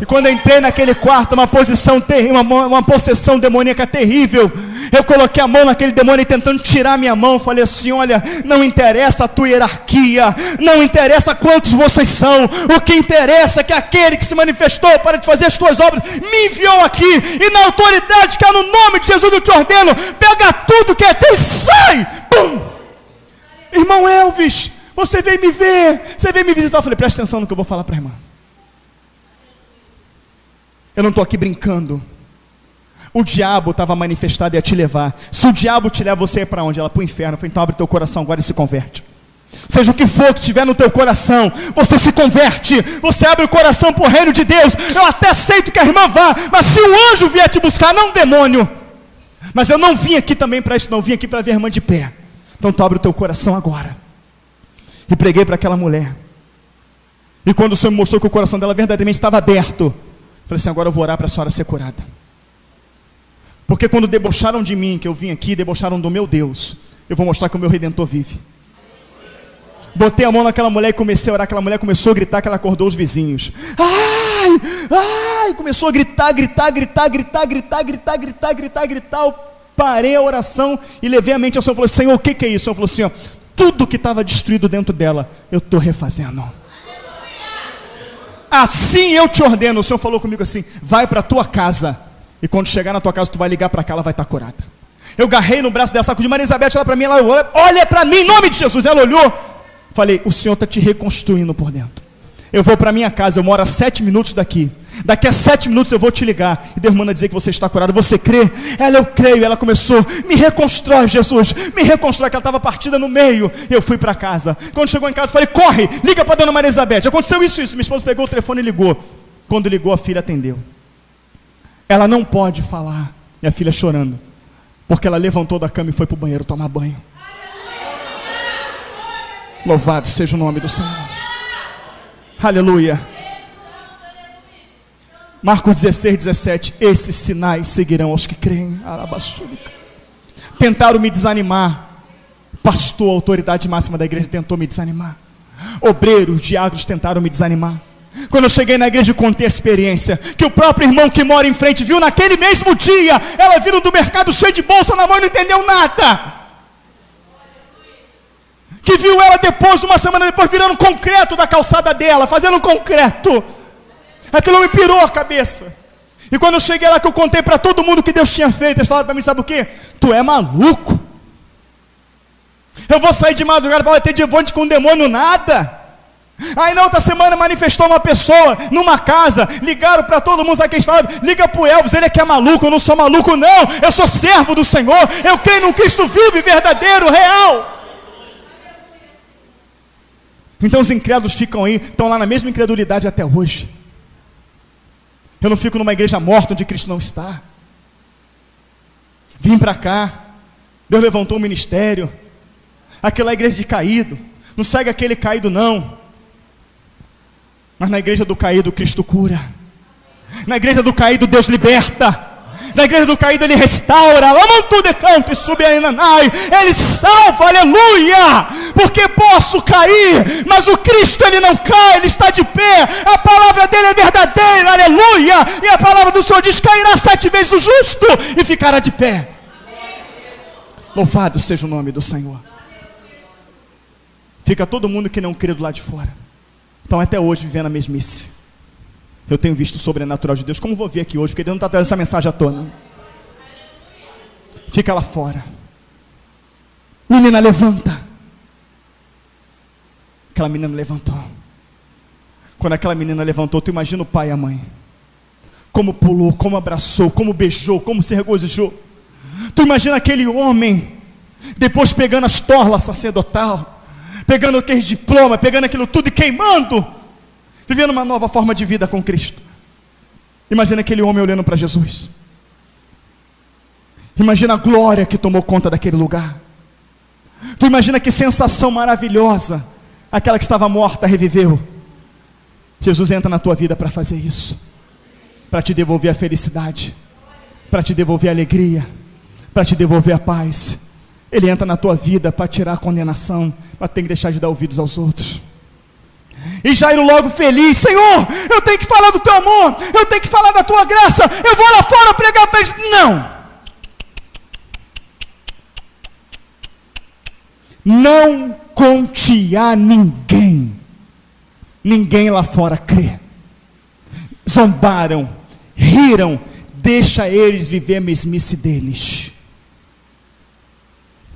E quando eu entrei naquele quarto, uma posição terrível, uma possessão demoníaca terrível, eu coloquei a mão naquele demônio e tentando tirar minha mão, falei assim: olha, não interessa a tua hierarquia, não interessa quantos vocês são, o que interessa é que aquele que se manifestou para te fazer as tuas obras, me enviou aqui, e na autoridade que é no nome de Jesus eu te ordeno, pega tudo que é teu e sai! Pum! Irmão Elvis, você veio me ver, você veio me visitar. Eu falei: presta atenção no que eu vou falar para a irmã. Eu não estou aqui brincando. O diabo estava manifestado e ia te levar. Se o diabo te leva, você é para onde? Ela para o inferno. Eu falei: então abre teu coração agora e se converte. Seja o que for que tiver no teu coração, você se converte, você abre o coração para o reino de Deus. Eu até aceito que a irmã vá, mas se um anjo vier te buscar, não um demônio. Mas eu não vim aqui também para isso, não. Eu vim aqui para ver a irmã de pé. Então tu abre o teu coração agora. E preguei para aquela mulher. E quando o Senhor me mostrou que o coração dela verdadeiramente estava aberto, falei assim: agora eu vou orar para a senhora ser curada. Porque quando debocharam de mim, que eu vim aqui, debocharam do meu Deus, eu vou mostrar que o meu Redentor vive. Botei a mão naquela mulher e comecei a orar. Aquela mulher começou a gritar que ela acordou os vizinhos. Ai, começou a gritar. Eu parei a oração e levei a mente ao Senhor. Falei: Senhor, o que é isso? O Senhor falou assim: ó, tudo que estava destruído dentro dela, eu estou refazendo. Assim eu te ordeno. O Senhor falou comigo assim: vai para a tua casa, e quando chegar na tua casa, tu vai ligar para cá, ela vai estar curada. Eu agarrei no braço dela, sacudi. Maria Elizabeth, ela para mim, ela olha para mim, em nome de Jesus. Ela olhou. Falei: o Senhor está te reconstruindo por dentro. Eu vou para minha casa, eu moro a 7 minutos daqui. Daqui a 7 minutos eu vou te ligar e Deus manda dizer que você está curado. Você crê? Ela: eu creio. Ela começou: me reconstrói, Jesus, me reconstrói. Que ela estava partida no meio. Eu fui para casa. Quando chegou em casa, falei: corre, liga para a dona Maria Elizabeth. Aconteceu isso. Minha esposa pegou o telefone e ligou. Quando ligou, a filha atendeu. Ela não pode falar, minha filha chorando, porque ela levantou da cama e foi para o banheiro tomar banho. Louvado seja o nome do Senhor. Aleluia. Marcos 16:17. Esses sinais seguirão aos que creem. Arabaçúrica. Tentaram me desanimar. Pastor, a autoridade máxima da igreja, tentou me desanimar. Obreiros, diáconos tentaram me desanimar. Quando eu cheguei na igreja, contei a experiência que o próprio irmão que mora em frente viu naquele mesmo dia. Ela vindo do mercado cheio de bolsa na mão e não entendeu nada. Que viu ela depois, uma semana depois, virando concreto da calçada dela, fazendo concreto. Aquilo me pirou a cabeça. E quando eu cheguei lá, que eu contei para todo mundo o que Deus tinha feito, eles falaram para mim: sabe o que? Tu é maluco. Eu vou sair de madrugada para bater de voante com um demônio, nada. Aí na outra semana manifestou uma pessoa numa casa, ligaram para todo mundo, sabe o que eles falaram? Liga para o Elvis, ele é que é maluco. Eu não sou maluco não, eu sou servo do Senhor, eu creio num Cristo vivo e verdadeiro, real. Então os incrédulos ficam aí, estão lá na mesma incredulidade até hoje. Eu não fico numa igreja morta onde Cristo não está. Vim para cá, Deus levantou um ministério. Aquela igreja de caído, não segue aquele caído não. Mas na igreja do caído, Cristo cura. Na igreja do caído, Deus liberta. Na igreja do caído, Ele restaura. Lamantu de canto e sube a Inanai. Ele salva, aleluia. Porque posso cair, mas o Cristo, Ele não cai, Ele está de pé. A palavra dEle é verdadeira, aleluia. E a palavra do Senhor diz: cairá 7 vezes o justo e ficará de pé. Louvado seja o nome do Senhor. Fica todo mundo que não crê do lado de fora. Então até hoje vivendo a mesmice. Eu tenho visto o sobrenatural de Deus. Como vou ver aqui hoje? Porque Deus não está trazendo essa mensagem à tona. Fica lá fora. Menina, levanta. Aquela menina levantou. Quando aquela menina levantou, tu imagina o pai e a mãe. Como pulou, como abraçou, como beijou, como se regozijou. Tu imagina aquele homem, depois pegando as torlas sacerdotal, pegando aquele diploma, pegando aquilo tudo e queimando, vivendo uma nova forma de vida com Cristo. Imagina aquele homem olhando para Jesus. Imagina a glória que tomou conta daquele lugar. Tu imagina que sensação maravilhosa. Aquela que estava morta reviveu. Jesus entra na tua vida para fazer isso, para te devolver a felicidade, para te devolver a alegria, para te devolver a paz. Ele entra na tua vida para tirar a condenação, mas tem que deixar de dar ouvidos aos outros. E Jairo logo feliz: Senhor, eu tenho que falar do teu amor, eu tenho que falar da tua graça, eu vou lá fora pregar para eles. Não conte a ninguém. Ninguém lá fora crê. Zombaram, riram. Deixa eles viver a mesmice deles.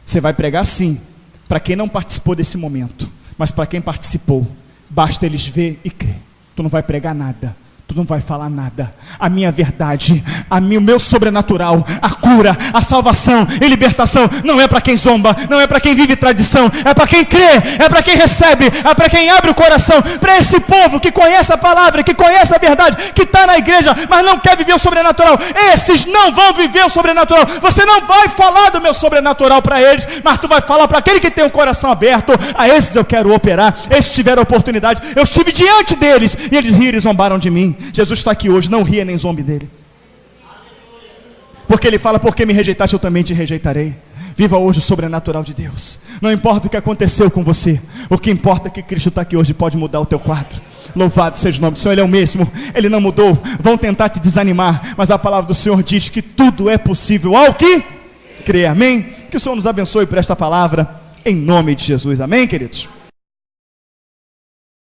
Você vai pregar sim, para quem não participou desse momento, mas para quem participou, basta eles ver e crer. Tu não vai pregar nada, tu não vai falar nada. A minha verdade, o meu sobrenatural, a cura, a salvação e libertação não é para quem zomba, não é para quem vive tradição, é para quem crê, é para quem recebe, é para quem abre o coração, para esse povo que conhece a palavra, que conhece a verdade, que está na igreja, mas não quer viver o sobrenatural. Esses não vão viver o sobrenatural. Você não vai falar do meu sobrenatural para eles, mas tu vai falar para aquele que tem o coração aberto. A esses eu quero operar. Esses tiveram oportunidade, eu estive diante deles e eles riram e zombaram de mim. Jesus está aqui hoje, não ria nem zombe dele. Porque ele fala: porque me rejeitaste, eu também te rejeitarei. Viva hoje o sobrenatural de Deus. Não importa o que aconteceu com você, o que importa é que Cristo está aqui hoje e pode mudar o teu quadro. Louvado seja o nome do Senhor. Ele é o mesmo, Ele não mudou. Vão tentar te desanimar, mas a palavra do Senhor diz que tudo é possível ao que crê. Amém? Que o Senhor nos abençoe por esta palavra, em nome de Jesus. Amém, queridos?